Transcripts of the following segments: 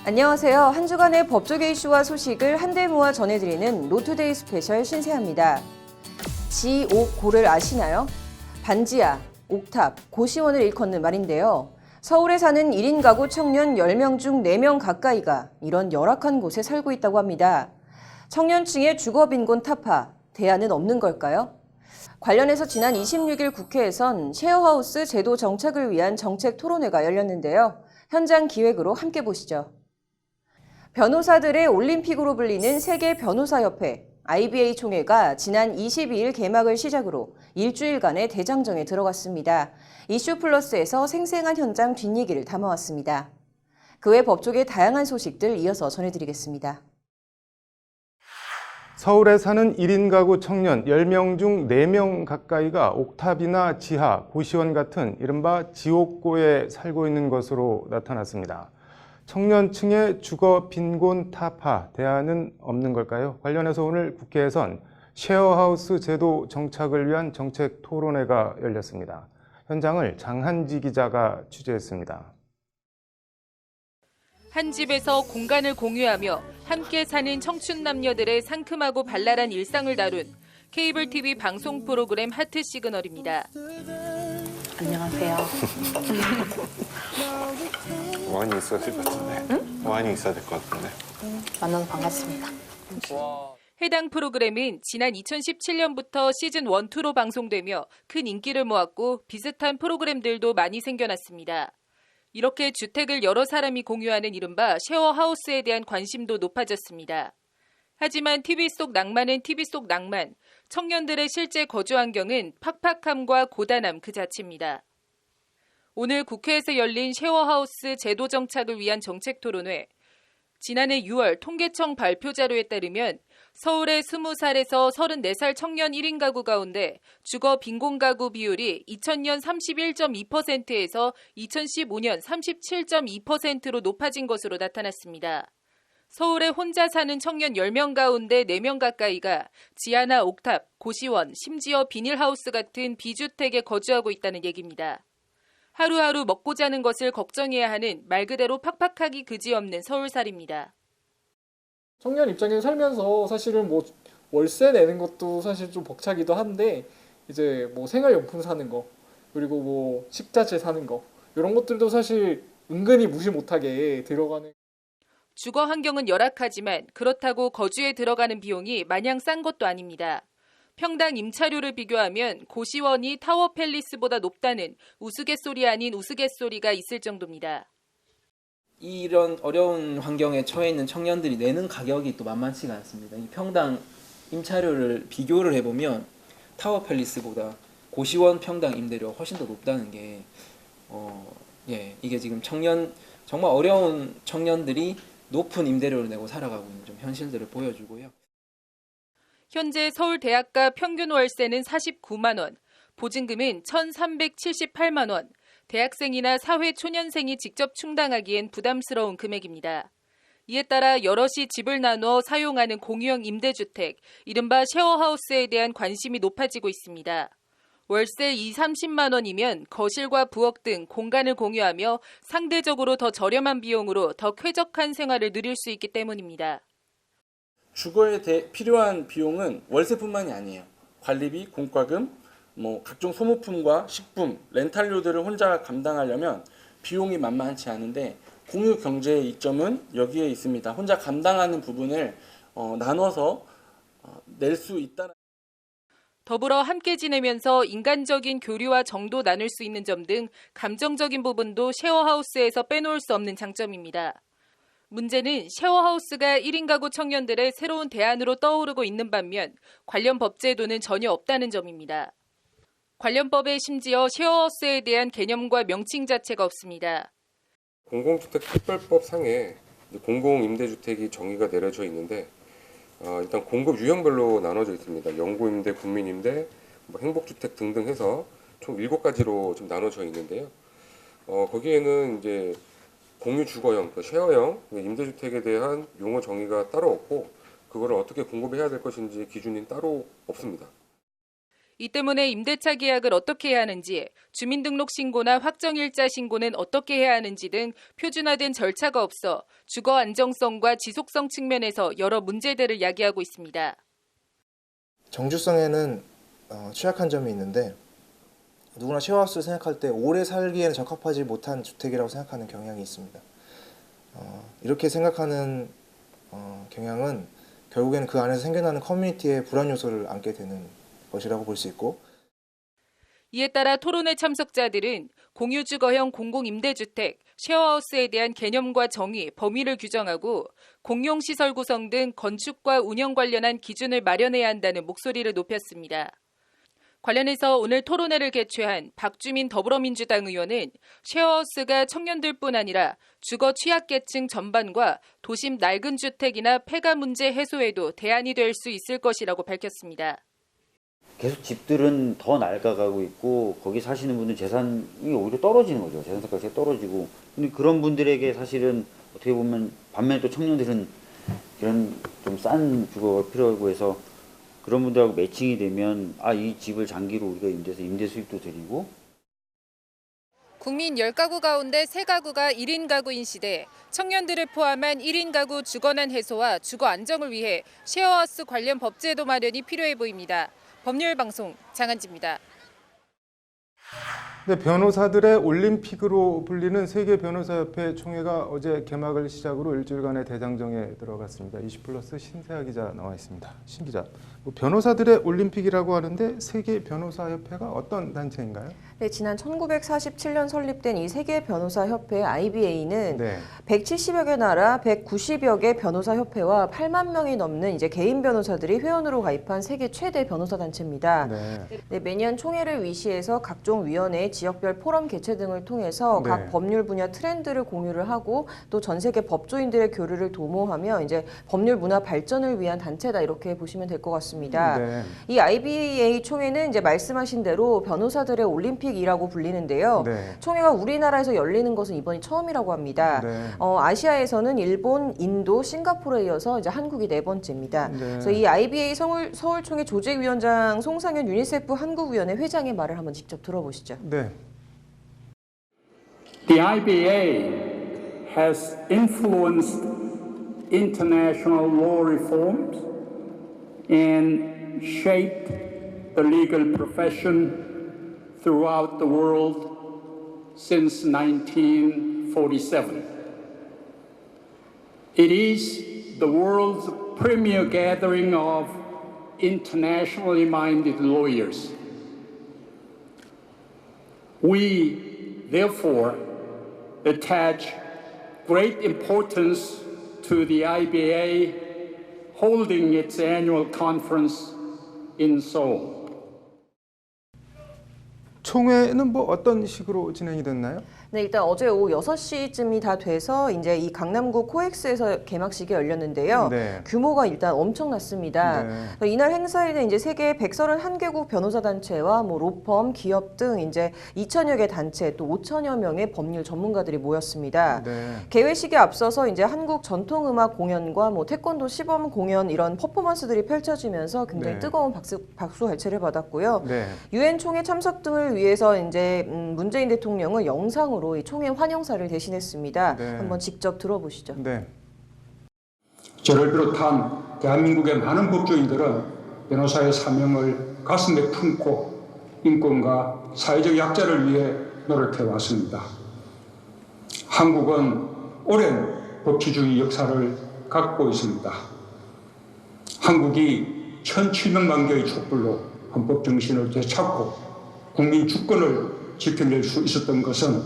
안녕하세요. 한 주간의 법조계 이슈와 소식을 한데 모아 전해드리는 로투데이 스페셜 신세아입니다. 지옥고를 아시나요? 반지하, 옥탑, 고시원을 일컫는 말인데요. 서울에 사는 1인 가구 청년 10명 중 4명 가까이가 이런 열악한 곳에 살고 있다고 합니다. 청년층의 주거 빈곤 타파, 대안은 없는 걸까요? 관련해서 지난 26일 국회에선 셰어하우스 제도 정착을 위한 정책 토론회가 열렸는데요. 현장 기획으로 함께 보시죠. 변호사들의 올림픽으로 불리는 세계 변호사협회 IBA 총회가 지난 22일 개막을 시작으로 일주일간의 대장정에 들어갔습니다. 이슈 플러스에서 생생한 현장 뒷얘기를 담아왔습니다. 그 외 법조계 다양한 소식들 이어서 전해드리겠습니다. 서울에 사는 1인 가구 청년 10명 중 4명 가까이가 옥탑이나 지하, 고시원 같은 이른바 지옥고에 살고 있는 것으로 나타났습니다. 청년층의 주거 빈곤 타파, 대안은 없는 걸까요? 관련해서 오늘 국회에선 셰어하우스 제도 정착을 위한 정책 토론회가 열렸습니다. 현장을 장한지 기자가 취재했습니다. 한 집에서 공간을 공유하며 함께 사는 청춘 남녀들의 상큼하고 발랄한 일상을 다룬 케이블 TV 방송 프로그램 하트 시그널입니다. 안녕하세요. 와인이 있어야 될 것 같은데. 응? 와인이 있어야 될 것 같은데. 만나서 반갑습니다. 해당 프로그램은 지난 2017년부터 시즌 1, 2로 방송되며 큰 인기를 모았고 비슷한 프로그램들도 많이 생겨났습니다. 이렇게 주택을 여러 사람이 공유하는 이른바 셰어하우스에 대한 관심도 높아졌습니다. 하지만 TV 속 낭만은 TV 속 낭만, 청년들의 실제 거주 환경은 팍팍함과 고단함 그 자체입니다. 오늘 국회에서 열린 셰어하우스 제도 정착을 위한 정책 토론회. 지난해 6월 통계청 발표 자료에 따르면 서울의 20살에서 34살 청년 1인 가구 가운데 주거 빈곤 가구 비율이 2000년 31.2%에서 2015년 37.2%로 높아진 것으로 나타났습니다. 서울에 혼자 사는 청년 10명 가운데 4명 가까이가 지하나 옥탑, 고시원, 심지어 비닐하우스 같은 비주택에 거주하고 있다는 얘기입니다. 하루하루 먹고 자는 것을 걱정해야 하는 말 그대로 팍팍하기 그지없는 서울살입니다. 청년 입장에서 살면서 사실은 뭐 월세 내는 것도 사실 좀 벅차기도 한데 이제 뭐 생활용품 사는 거 그리고 뭐 식자재 사는 거 이런 것들도 사실 은근히 무시 못하게 들어가는. 주거 환경은 열악하지만 그렇다고 거주에 들어가는 비용이 마냥 싼 것도 아닙니다. 평당 임차료를 비교하면 고시원이 타워팰리스보다 높다는 우스갯소리 아닌 우스갯소리가 있을 정도입니다. 이런 어려운 환경에 처해 있는 청년들이 내는 가격이 또 만만치가 않습니다. 이 평당 임차료를 비교를 해보면 타워팰리스보다 고시원 평당 임대료가 훨씬 더 높다는 게 이게 지금 정말 어려운 청년들이 높은 임대료를 내고 살아가고 있는 좀 현실들을 보여주고요. 현재 서울 대학가 평균 월세는 49만 원, 보증금은 1,378만 원, 대학생이나 사회초년생이 직접 충당하기엔 부담스러운 금액입니다. 이에 따라 여럿이 집을 나누어 사용하는 공유형 임대주택, 이른바 셰어하우스에 대한 관심이 높아지고 있습니다. 월세 30만 원이면 거실과 부엌 등 공간을 공유하며 상대적으로 더 저렴한 비용으로 더 쾌적한 생활을 누릴 수 있기 때문입니다. 주거에 필요한 비용은 월세뿐만이 아니에요. 관리비, 공과금, 각종 소모품과 식품, 렌탈료들을 혼자 감당하려면 비용이 만만치 않은데 공유 경제의 이점은 여기에 있습니다. 혼자 감당하는 부분을 나눠서 낼 수 있다는. 더불어 함께 지내면서 인간적인 교류와 정도 나눌 수 있는 점 등 감정적인 부분도 셰어하우스에서 빼놓을 수 없는 장점입니다. 문제는 셰어하우스가 1인 가구 청년들의 새로운 대안으로 떠오르고 있는 반면 관련 법제도는 전혀 없다는 점입니다. 관련 법에 심지어 셰어하우스에 대한 개념과 명칭 자체가 없습니다. 공공주택특별법 상에 공공임대주택이 정의가 내려져 있는데 일단 공급 유형별로 나눠져 있습니다. 영구임대, 국민임대, 행복주택 등등 해서 총 7가지로 좀 나눠져 있는데요. 거기에는 이제 공유주거형, 쉐어형 임대주택에 대한 용어 정의가 따로 없고 그거를 어떻게 공급해야 될 것인지 기준이 따로 없습니다. 이 때문에 임대차 계약을 어떻게 해야 하는지, 주민등록 신고나 확정일자 신고는 어떻게 해야 하는지 등 표준화된 절차가 없어 주거 안정성과 지속성 측면에서 여러 문제들을 야기하고 있습니다. 정주성에는 취약한 점이 있는데 누구나 쉐어하우스를 생각할 때 오래 살기에는 적합하지 못한 주택이라고 생각하는 경향이 있습니다. 이렇게 생각하는 경향은 결국에는 그 안에서 생겨나는 커뮤니티의 불안 요소를 안게 되는 것이라고 볼 수 있고, 이에 따라 토론회 참석자들은 공유주거형 공공임대주택, 쉐어하우스에 대한 개념과 정의, 범위를 규정하고 공용시설 구성 등 건축과 운영 관련한 기준을 마련해야 한다는 목소리를 높였습니다. 관련해서 오늘 토론회를 개최한 박주민 더불어민주당 의원은 쉐어하우스가 청년들뿐 아니라 주거 취약계층 전반과 도심 낡은 주택이나 폐가 문제 해소에도 대안이 될 수 있을 것이라고 밝혔습니다. 계속 집들은 더 낡아가고 있고 거기 사시는 분들 재산이 오히려 떨어지는 거죠. 재산가치가 떨어지고. 근데 그런 분들에게 사실은 어떻게 보면 반면에 또 청년들은 이런 좀 싼 주거가 필요하고 해서 그런 분들하고 매칭이 되면 이 집을 장기로 우리가 임대해서 임대 수입도 드리고. 국민 10가구 가운데 3가구가 1인 가구인 시대, 청년들을 포함한 1인 가구 주거난 해소와 주거 안정을 위해 쉐어하우스 관련 법제도 마련이 필요해 보입니다. 법률방송 장한지입니다. 네, 변호사들의 올림픽으로 불리는 세계변호사협회 총회가 어제 개막을 시작으로 일주일간의 대장정에 들어갔습니다. 20플러스 신세아 기자 나와 있습니다. 신 기자, 변호사들의 올림픽이라고 하는데 세계변호사협회가 어떤 단체인가요? 네, 지난 1947년 설립된 이 세계변호사협회 IBA는 네. 170여 개 나라 190여 개 변호사협회와 8만 명이 넘는 이제 개인 변호사들이 회원으로 가입한 세계 최대 변호사 단체입니다. 네. 네, 매년 총회를 위시해서 각종 위원회, 지역별 포럼 개최 등을 통해서 네. 각 법률 분야 트렌드를 공유를 하고 또 전 세계 법조인들의 교류를 도모하며 이제 법률 문화 발전을 위한 단체다 이렇게 보시면 될 것 같습니다. 네. 이 IBA 총회는 이제 말씀하신 대로 변호사들의 올림픽이라고 불리는데요. 네. 총회가 우리나라에서 열리는 것은 이번이 처음이라고 합니다. 네. 아시아에서는 일본, 인도, 싱가포르에 이어서 이제 한국이 4번째입니다. 네. 그래서 이 IBA 서울총회 조직위원장 송상현 유니세프 한국위원회 회장의 말을 한번 직접 들어보시죠. 네. The IBA has influenced international law reforms and shaped the legal profession throughout the world since 1947. It is the world's premier gathering of internationally minded lawyers. We, therefore, attach great importance to the IBA holding its annual conference in Seoul. 총회는 어떤 식으로 진행이 됐나요? 네, 일단 어제 오후 6시쯤이 다 돼서 이제 이 강남구 코엑스에서 개막식이 열렸는데요. 네. 규모가 일단 엄청났습니다. 네. 이날 행사에는 이제 세계 131개국 변호사 단체와 로펌, 기업 등 이제 2,000여 개 단체 또 5,000여 명의 법률 전문가들이 모였습니다. 네. 개회식에 앞서서 이제 한국 전통음악 공연과 태권도 시범 공연 이런 퍼포먼스들이 펼쳐지면서 굉장히 네. 뜨거운 박수 갈채를 받았고요. 네. 유엔 총회 참석 등을 위해서 이제 문재인 대통령은 영상으로 이 총회 환영사를 대신했습니다. 네. 한번 직접 들어보시죠. 네. 저를 비롯한 대한민국의 많은 법조인들은 변호사의 사명을 가슴에 품고 인권과 사회적 약자를 위해 노력해 왔습니다. 한국은 오랜 법치주의 역사를 갖고 있습니다. 한국이 1,700만 개의 촛불로 헌법 정신을 되찾고 국민 주권을 지켜낼 수 있었던 것은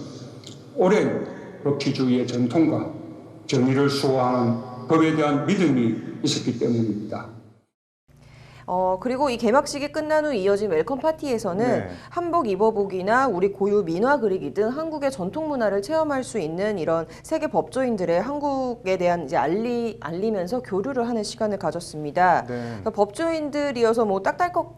오랜 법치주의의 전통과 정의를 수호하는 법에 대한 믿음이 있었기 때문입니다. 그리고 이 개막식이 끝난 후 이어진 웰컴 파티에서는 네. 한복 입어보기나 우리 고유 민화 그리기 등 한국의 전통 문화를 체험할 수 있는 이런 세계 법조인들의 한국에 대한 이제 알리면서 교류를 하는 시간을 가졌습니다. 네. 그러니까 법조인들이어서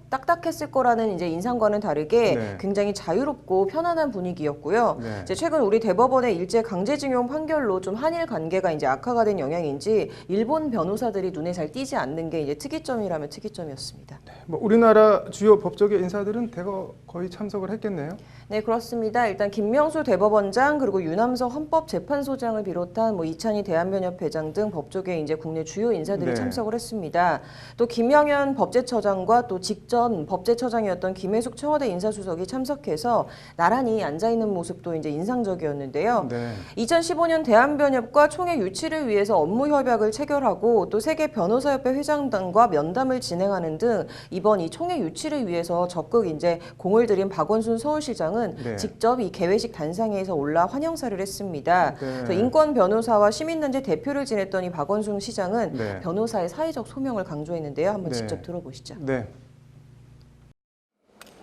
딱딱했을 거라는 이제 인상과는 다르게 네. 굉장히 자유롭고 편안한 분위기였고요. 네. 이제 최근 우리 대법원의 일제 강제징용 판결로 좀 한일 관계가 이제 악화가 된 영향인지 일본 변호사들이 눈에 잘 띄지 않는 게 이제 특이점이라면 특이점이었습니다. 이루어졌습니다. 뭐 우리나라 주요 법조계 인사들은 대거 거의 참석을 했겠네요. 네, 그렇습니다. 일단 김명수 대법원장 그리고 유남석 헌법재판소장을 비롯한 뭐 이찬희 대한변협회장 등 법조계 이제 국내 주요 인사들이 네. 참석을 했습니다. 또 김영현 법제처장과 또 직전 법제처장이었던 김혜숙 청와대 인사수석이 참석해서 나란히 앉아 있는 모습도 이제 인상적이었는데요. 네. 2015년 대한변협과 총회 유치를 위해서 업무 협약을 체결하고 또 세계 변호사협회 회장단과 면담을 진행하는 등 이번 이 총회 유치를 위해서 적극 이제 공을 들인 박원순 서울시장은 네. 직접 이 개회식 단상에서 올라 환영사를 했습니다. 네. 그래서 인권 변호사와 시민단체 대표를 지냈던 이 박원순 시장은 네. 변호사의 사회적 소명을 강조했는데요. 한번 네. 직접 들어보시죠. 네.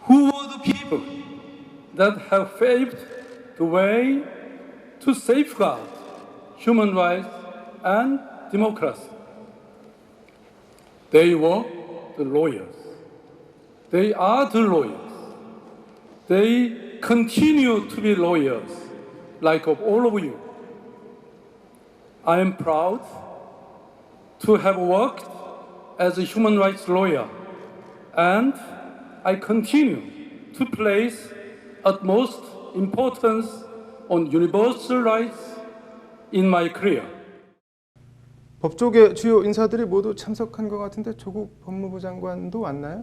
Who are the people that have paved the way to safeguard human rights and democracy? They were the lawyers. They are the lawyers. They continue to be lawyers, like of all of you. I am proud to have worked as a human rights lawyer, and I continue to place utmost importance on universal rights in my career. 법조계 주요 인사들이 모두 참석한 것 같은데 조국 법무부 장관도 왔나요?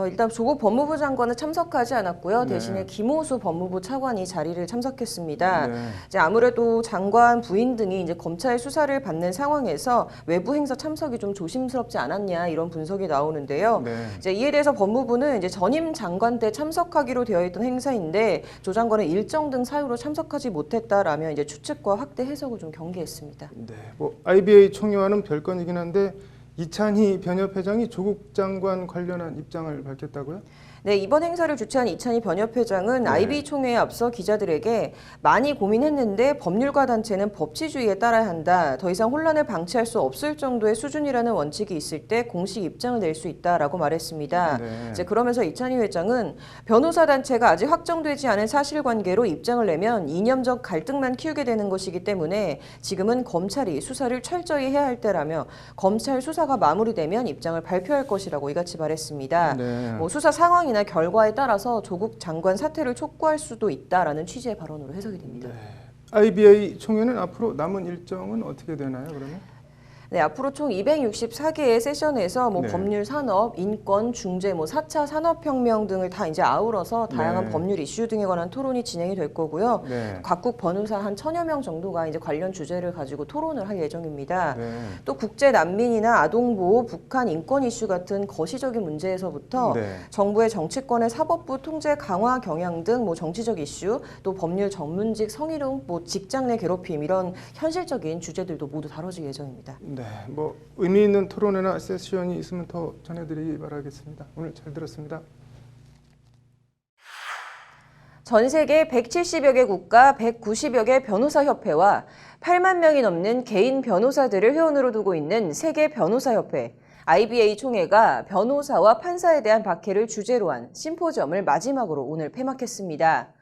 일단 조국 법무부 장관은 참석하지 않았고요. 네. 대신에 김호수 법무부 차관이 자리를 참석했습니다. 네. 이제 아무래도 장관 부인 등이 이제 검찰 수사를 받는 상황에서 외부 행사 참석이 좀 조심스럽지 않았냐 이런 분석이 나오는데요. 네. 이제 이에 대해서 법무부는 이제 전임 장관 때 참석하기로 되어 있던 행사인데 조 장관은 일정 등 사유로 참석하지 못했다라며 이제 추측과 확대 해석을 좀 경계했습니다. 네. 뭐 IBA 총회와는 별건이긴 한데 이찬희 변협회장이 조국 장관 관련한 입장을 밝혔다고요? 네, 이번 행사를 주최한 이찬희 변협회장은 네. IB 총회에 앞서 기자들에게 많이 고민했는데 법률가 단체는 법치주의에 따라야 한다. 더 이상 혼란을 방치할 수 없을 정도의 수준이라는 원칙이 있을 때 공식 입장을 낼 수 있다라고 말했습니다. 네. 이제 그러면서 이찬희 회장은 변호사 단체가 아직 확정되지 않은 사실관계로 입장을 내면 이념적 갈등만 키우게 되는 것이기 때문에 지금은 검찰이 수사를 철저히 해야 할 때라며 검찰 수사가 마무리되면 입장을 발표할 것이라고 이같이 말했습니다. 네. 뭐 수사 상황이나 결과에 따라서 조국 장관 사퇴를 촉구할 수도 있다라는 취지의 발언으로 해석이 됩니다. 네. IBA 총회는 앞으로 남은 일정은 어떻게 되나요, 그러면? 네, 앞으로 총 264개의 세션에서 뭐 네. 법률 산업, 인권, 중재, 뭐 4차 산업혁명 등을 다 이제 아우러서 다양한 네. 법률 이슈 등에 관한 토론이 진행이 될 거고요. 네. 각국 변호사 한 1000여 명 정도가 이제 관련 주제를 가지고 토론을 할 예정입니다. 네. 또 국제 난민이나 아동보호, 북한 인권 이슈 같은 거시적인 문제에서부터 네. 정부의 정치권의 사법부 통제 강화 경향 등 뭐 정치적 이슈, 또 법률 전문직 성희롱, 뭐 직장 내 괴롭힘 이런 현실적인 주제들도 모두 다뤄질 예정입니다. 네, 뭐 의미 있는 토론회나 세션이 있으면 더 전해드리기 바라겠습니다. 오늘 잘 들었습니다. 전 세계 170여 개 국가 190여 개 변호사 협회와 8만 명이 넘는 개인 변호사들을 회원으로 두고 있는 세계 변호사 협회 IBA 총회가 변호사와 판사에 대한 박해를 주제로 한 심포지엄을 마지막으로 오늘 폐막했습니다.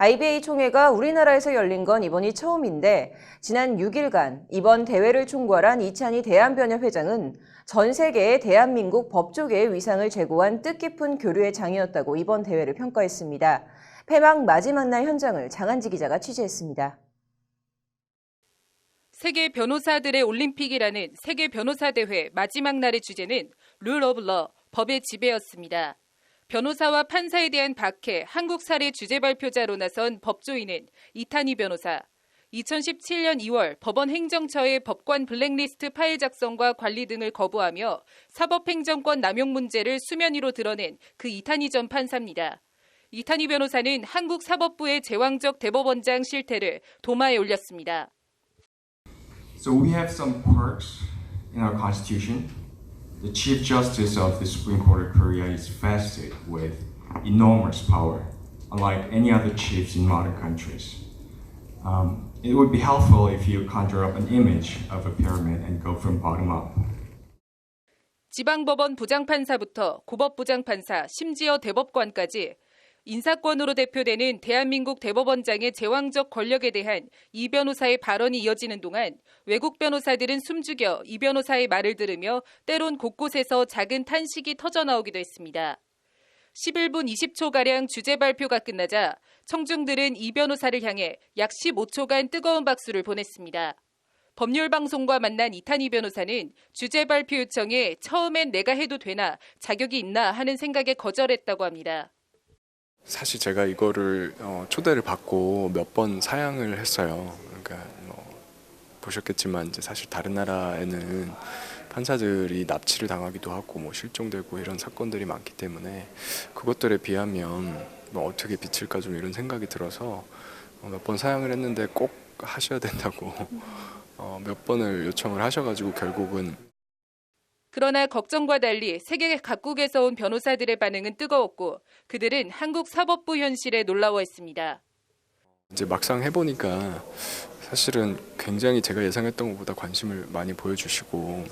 IBA 총회가 우리나라에서 열린 건 이번이 처음인데 지난 6일간 이번 대회를 총괄한 이찬희 대한변협회장은 전 세계의 대한민국 법조계의 위상을 제고한 뜻깊은 교류의 장이었다고 이번 대회를 평가했습니다. 폐막 마지막 날 현장을 장한지 기자가 취재했습니다. 세계 변호사들의 올림픽이라는 세계 변호사 대회 마지막 날의 주제는 룰 오브 러, 법의 지배였습니다. 변호사와 판사에 대한 박해, 한국 사례 주제 발표자로 나선 법조인은 이탄희 변호사. 2017년 2월 법원 행정처의 법관 블랙리스트 파일 작성과 관리 등을 거부하며 사법행정권 남용 문제를 수면 위로 드러낸 그 이탄희 전 판사입니다. 이탄희 변호사는 한국 사법부의 제왕적 대법원장 실태를 도마에 올렸습니다. So we have some quirks in our constitution. The Chief Justice of the Supreme Court of Korea is vested with enormous power, unlike any other chiefs in modern countries. It would be helpful if you conjure up an image of a pyramid and go from bottom up. 지방법원 부장판사부터 고법부장판사, 심지어 대법관까지 인사권으로 대표되는 대한민국 대법원장의 제왕적 권력에 대한 이 변호사의 발언이 이어지는 동안 외국 변호사들은 숨죽여 이 변호사의 말을 들으며 때론 곳곳에서 작은 탄식이 터져나오기도 했습니다. 11분 20초가량 주제 발표가 끝나자 청중들은 이 변호사를 향해 약 15초간 뜨거운 박수를 보냈습니다. 법률방송과 만난 이탄희 변호사는 주제 발표 요청에 처음엔 내가 해도 되나 자격이 있나 하는 생각에 거절했다고 합니다. 사실 제가 이거를 초대를 받고 몇 번 사양을 했어요. 그러니까 보셨겠지만 이제 사실 다른 나라에는 판사들이 납치를 당하기도 하고 실종되고 이런 사건들이 많기 때문에 그것들에 비하면 어떻게 비칠까 좀 이런 생각이 들어서 몇 번 사양을 했는데 꼭 하셔야 된다고 몇 번을 요청을 하셔가지고 결국은. 그러나 걱정과 달리 세계 각국에서 온 변호사들의 반응은 뜨거웠고 그들은 한국 사법부 현실에 놀라워했습니다. 이제 막상 해보니까 사실은 굉장히 제가 예상했던 것보다 관심을 많이 보여주시고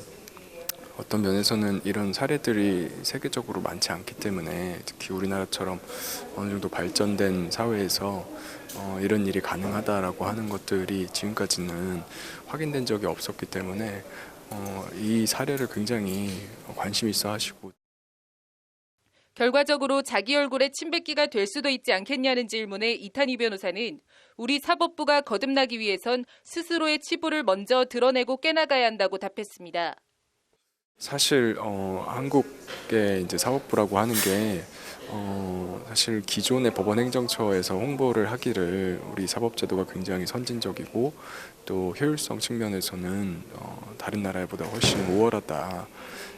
어떤 면에서는 이런 사례들이 세계적으로 많지 않기 때문에 특히 우리나라처럼 어느 정도 발전된 사회에서 이런 일이 가능하다라고 하는 것들이 지금까지는 확인된 적이 없었기 때문에 이 사례를 굉장히 관심 있어 하시고 결과적으로 자기 얼굴에 침 뱉기가 될 수도 있지 않겠냐는 질문에 이탄희 변호사는 우리 사법부가 거듭나기 위해선 스스로의 치부를 먼저 드러내고 깨나가야 한다고 답했습니다. 사실 한국의 이제 사법부라고 하는 게 사실 기존의 법원행정처에서 홍보를 하기를 우리 사법제도가 굉장히 선진적이고 또 효율성 측면에서는 다른 나라보다 훨씬 우월하다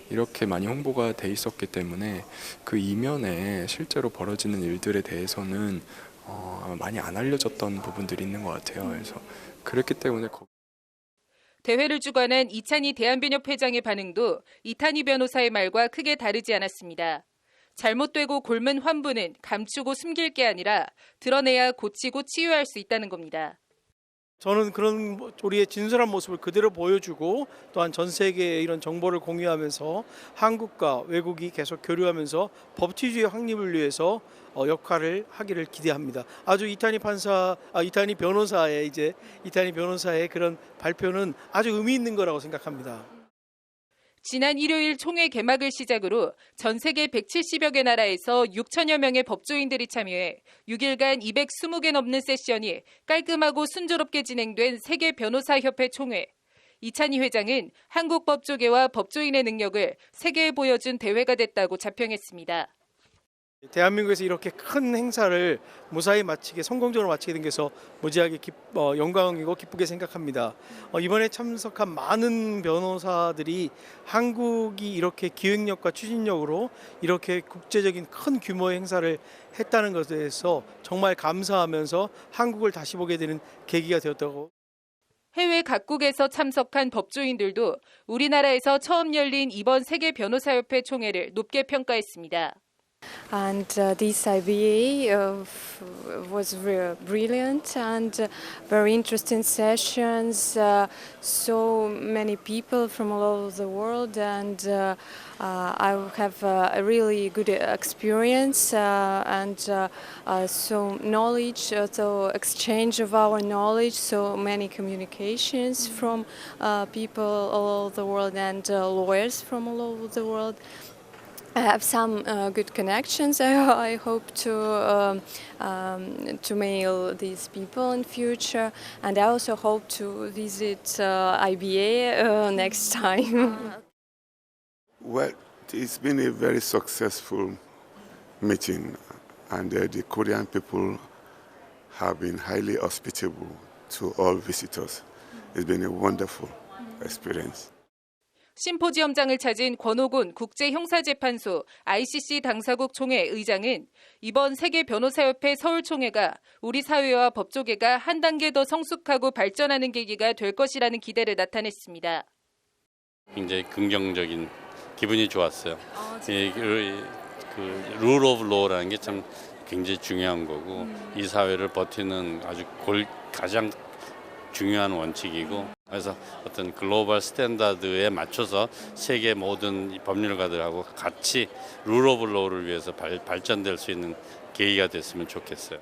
이렇게 많이 홍보가 돼 있었기 때문에 그 이면에 실제로 벌어지는 일들에 대해서는 많이 안 알려졌던 부분들이 있는 것 같아요. 그래서 그렇기 때문에 대회를 주관한 이찬희 대한변협 회장의 반응도 이탄희 변호사의 말과 크게 다르지 않았습니다. 잘못되고 골문 환부는 감추고 숨길 게 아니라 드러내야 고치고 치유할 수 있다는 겁니다. 저는 그런 우리의 진솔한 모습을 그대로 보여주고 또한 전 세계에 이런 정보를 공유하면서 한국과 외국이 계속 교류하면서 법치주의 확립을 위해서 역할을 하기를 기대합니다. 아주 이탄희 변호사의 그런 발표는 아주 의미 있는 거라고 생각합니다. 지난 일요일 총회 개막을 시작으로 전 세계 170여 개 나라에서 6천여 명의 법조인들이 참여해 6일간 220개 넘는 세션이 깔끔하고 순조롭게 진행된 세계 변호사협회 총회. 이찬희 회장은 한국 법조계와 법조인의 능력을 세계에 보여준 대회가 됐다고 자평했습니다. 대한민국에서 이렇게 큰 행사를 무사히 마치게 성공적으로 마치게 된 것에서 무지하게 영광이고 기쁘게 생각합니다. 이번에 참석한 많은 변호사들이 한국이 이렇게 기획력과 추진력으로 이렇게 국제적인 큰 규모의 행사를 했다는 것에 대해서 정말 감사하면서 한국을 다시 보게 되는 계기가 되었다고. 해외 각국에서 참석한 법조인들도 우리나라에서 처음 열린 이번 세계 변호사협회 총회를 높게 평가했습니다. And this IBA was brilliant and very interesting sessions. So many people from all over the world, and I have a really good experience and so knowledge, so exchange of our knowledge, so many communications from people all over the world and lawyers from all over the world. I have some good connections. I hope to mail these people in future, and I also hope to visit IBA next time. Well, it's been a very successful meeting, and the Korean people have been highly hospitable to all visitors. It's been a wonderful experience. 심포지엄장을 찾은 권오곤 국제형사재판소 ICC 당사국 총회 의장은 이번 세계 변호사협회 서울총회가 우리 사회와 법조계가 한 단계 더 성숙하고 발전하는 계기가 될 것이라는 기대를 나타냈습니다. 굉장히 긍정적인 기분이 좋았어요. 그 룰 오브 로라는 게 참 굉장히 중요한 거고 이 사회를 버티는 아주 가장 중요한 원칙이고 그래서 어떤 글로벌 스탠다드에 맞춰서 세계 모든 법률가들하고 같이 룰 오브 로우를 위해서 발전될 수 있는 계기가 됐으면 좋겠어요.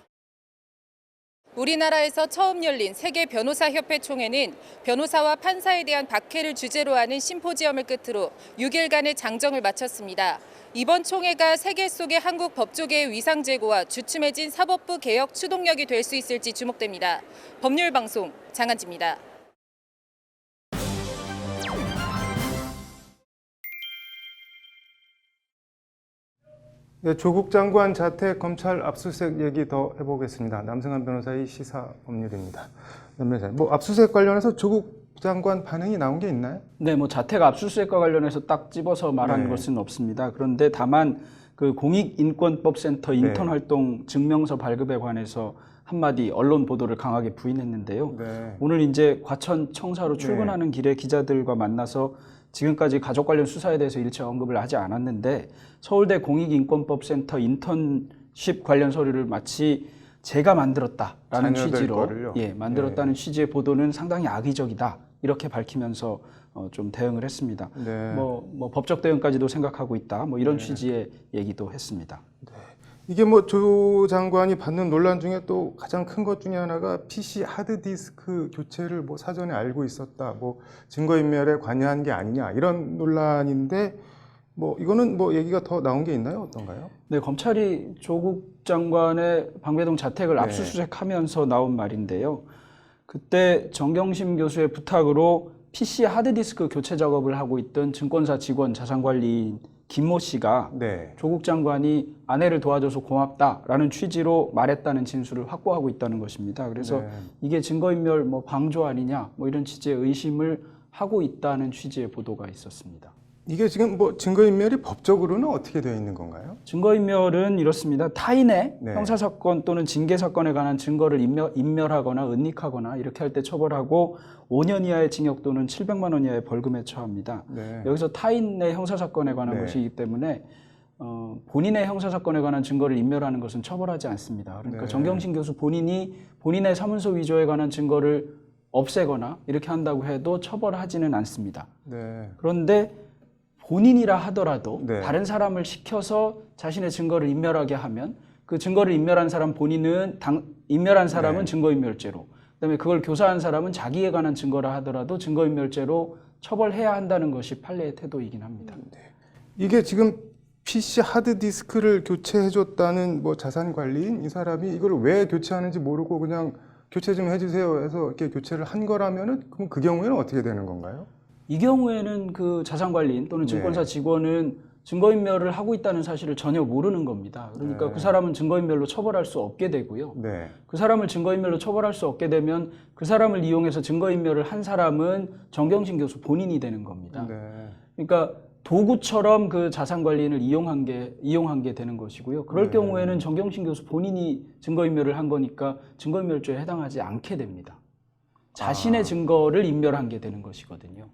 우리나라에서 처음 열린 세계 변호사협회 총회는 변호사와 판사에 대한 박해를 주제로 하는 심포지엄을 끝으로 6일간의 장정을 마쳤습니다. 이번 총회가 세계 속의 한국 법조계의 위상 제고와 주춤해진 사법부 개혁 추동력이 될 수 있을지 주목됩니다. 법률방송 장한지입니다. 네, 조국 장관 자택 검찰 압수수색 얘기 더 해보겠습니다. 남승환 변호사의 시사법률입니다. 남 변호사님, 뭐 압수수색 관련해서 조국 장관 반응이 나온 게 있나요? 네, 뭐 자택 압수수색과 관련해서 딱 집어서 말한 것은 없습니다. 그런데 다만 그 공익인권법센터 인턴 활동 증명서 발급에 관해서 한마디 언론 보도를 강하게 부인했는데요. 오늘 이제 과천 청사로 출근하는 길에 기자들과 만나서 지금까지 가족 관련 수사에 대해서 일체 언급을 하지 않았는데 서울대 공익인권법센터 인턴십 관련 서류를 마치 제가 만들었다라는 취지로 만들었다는 취지의 보도는 상당히 악의적이다 이렇게 밝히면서 좀 대응을 했습니다. 뭐 법적 대응까지도 생각하고 있다 뭐 이런 취지의 얘기도 했습니다. 이게 뭐 조 장관이 받는 논란 중에 또 가장 큰 것 중에 하나가 PC 하드디스크 교체를 뭐 사전에 알고 있었다, 뭐 증거인멸에 관여한 게 아니냐 이런 논란인데 뭐 이거는 뭐 얘기가 더 나온 게 있나요? 어떤가요? 네, 검찰이 조국 장관의 방배동 자택을 압수수색하면서 나온 말인데요. 그때 정경심 교수의 부탁으로 PC 하드디스크 교체 작업을 하고 있던 증권사 직원 자산관리인 김모 씨가 조국 장관이 아내를 도와줘서 고맙다라는 취지로 말했다는 진술을 확보하고 있다는 것입니다. 그래서 이게 증거인멸 뭐 방조 아니냐 뭐 이런 취지의 의심을 하고 있다는 취지의 보도가 있었습니다. 이게 지금 뭐 증거인멸이 법적으로는 어떻게 되어 있는 건가요? 증거인멸은 이렇습니다. 타인의 형사사건 또는 징계사건에 관한 증거를 인멸하거나 은닉하거나 이렇게 할 때 처벌하고 5년 이하의 징역 또는 700만 원 이하의 벌금에 처합니다. 여기서 타인의 형사사건에 관한 것이기 때문에 본인의 형사사건에 관한 증거를 인멸하는 것은 처벌하지 않습니다. 그러니까 정경심 교수 본인이 본인의 사문서 위조에 관한 증거를 없애거나 이렇게 한다고 해도 처벌하지는 않습니다. 그런데 본인이라 하더라도 다른 사람을 시켜서 자신의 증거를 인멸하게 하면 그 증거를 인멸한 사람 본인은 인멸한 사람은 증거인멸죄로 그다음에 그걸 교사한 사람은 자기에 관한 증거라 하더라도 증거인멸죄로 처벌해야 한다는 것이 판례의 태도이긴 합니다. 이게 지금 PC 하드디스크를 교체해줬다는 뭐 자산관리인 이 사람이 이걸 왜 교체하는지 모르고 그냥 교체 좀 해주세요 해서 이렇게 교체를 한 거라면은 그럼 그 경우에는 어떻게 되는 건가요? 이 경우에는 그 자산관리인 또는 증권사 직원은 증거인멸을 하고 있다는 사실을 전혀 모르는 겁니다. 그러니까 그 사람은 증거인멸로 처벌할 수 없게 되고요. 그 사람을 증거인멸로 처벌할 수 없게 되면 그 사람을 이용해서 증거인멸을 한 사람은 정경심 교수 본인이 되는 겁니다. 그러니까 도구처럼 그 자산관리인을 이용한 게 되는 것이고요. 그럴 경우에는 정경심 교수 본인이 증거인멸을 한 거니까 증거인멸죄에 해당하지 않게 됩니다. 자신의 증거를 인멸한 게 되는 것이거든요.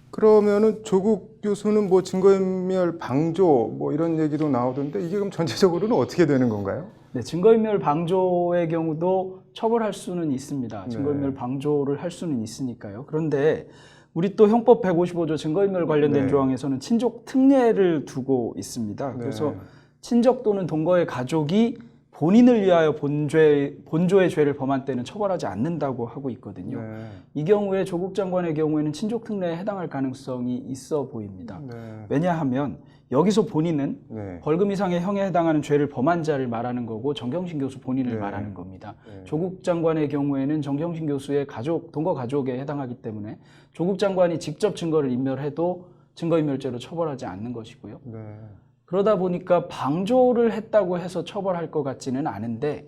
그러면은 조국 교수는 뭐 증거인멸 방조 뭐 이런 얘기도 나오던데 이게 그럼 전체적으로는 어떻게 되는 건가요? 네, 증거인멸 방조의 경우도 처벌할 수는 있습니다. 증거인멸 방조를 할 수는 있으니까요. 그런데 우리 또 형법 155조 증거인멸 관련된 조항에서는 친족 특례를 두고 있습니다. 그래서 친족 또는 동거의 가족이 본인을 위하여 본조의 죄를 범한 때는 처벌하지 않는다고 하고 있거든요. 이 경우에 조국 장관의 경우에는 친족 특례에 해당할 가능성이 있어 보입니다. 왜냐하면 여기서 본인은 벌금 이상의 형에 해당하는 죄를 범한 자를 말하는 거고 정경심 교수 본인을 말하는 겁니다. 조국 장관의 경우에는 정경심 교수의 동거 가족에 해당하기 때문에 조국 장관이 직접 증거를 인멸해도 증거인멸죄로 처벌하지 않는 것이고요. 그러다 보니까 방조를 했다고 해서 처벌할 것 같지는 않은데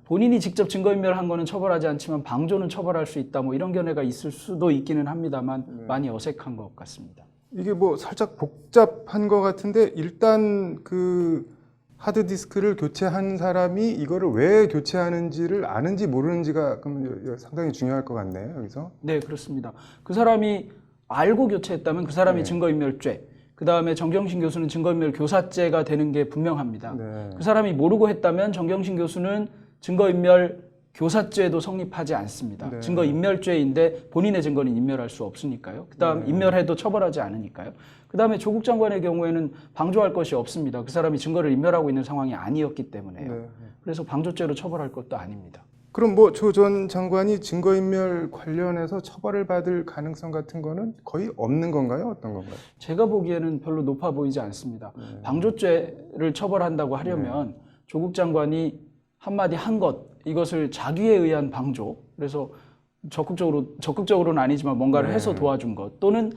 본인이 직접 증거인멸한 거는 처벌하지 않지만 방조는 처벌할 수 있다 뭐 이런 견해가 있을 수도 있기는 합니다만 많이 어색한 것 같습니다. 이게 뭐 살짝 복잡한 것 같은데 일단 그 하드디스크를 교체한 사람이 이거를 왜 교체하는지를 아는지 모르는지가 그럼 상당히 중요할 것 같네요. 여기서. 네, 그렇습니다. 그 사람이 알고 교체했다면 그 사람이 증거인멸죄, 그 다음에 정경심 교수는 증거인멸 교사죄가 되는 게 분명합니다. 그 사람이 모르고 했다면 정경심 교수는 증거인멸 교사죄도 성립하지 않습니다. 증거인멸죄인데 본인의 증거는 인멸할 수 없으니까요. 그 다음 인멸해도 처벌하지 않으니까요. 그 다음에 조국 장관의 경우에는 방조할 것이 없습니다. 그 사람이 증거를 인멸하고 있는 상황이 아니었기 때문에요. 그래서 방조죄로 처벌할 것도 아닙니다. 그럼 뭐 조 전 장관이 증거인멸 관련해서 처벌을 받을 가능성 같은 거는 거의 없는 건가요? 어떤 건가요? 제가 보기에는 별로 높아 보이지 않습니다. 방조죄를 처벌한다고 하려면 조국 장관이 한마디 한 것, 이것을 자기에 의한 방조, 그래서 적극적으로는 아니지만 뭔가를 해서 도와준 것, 또는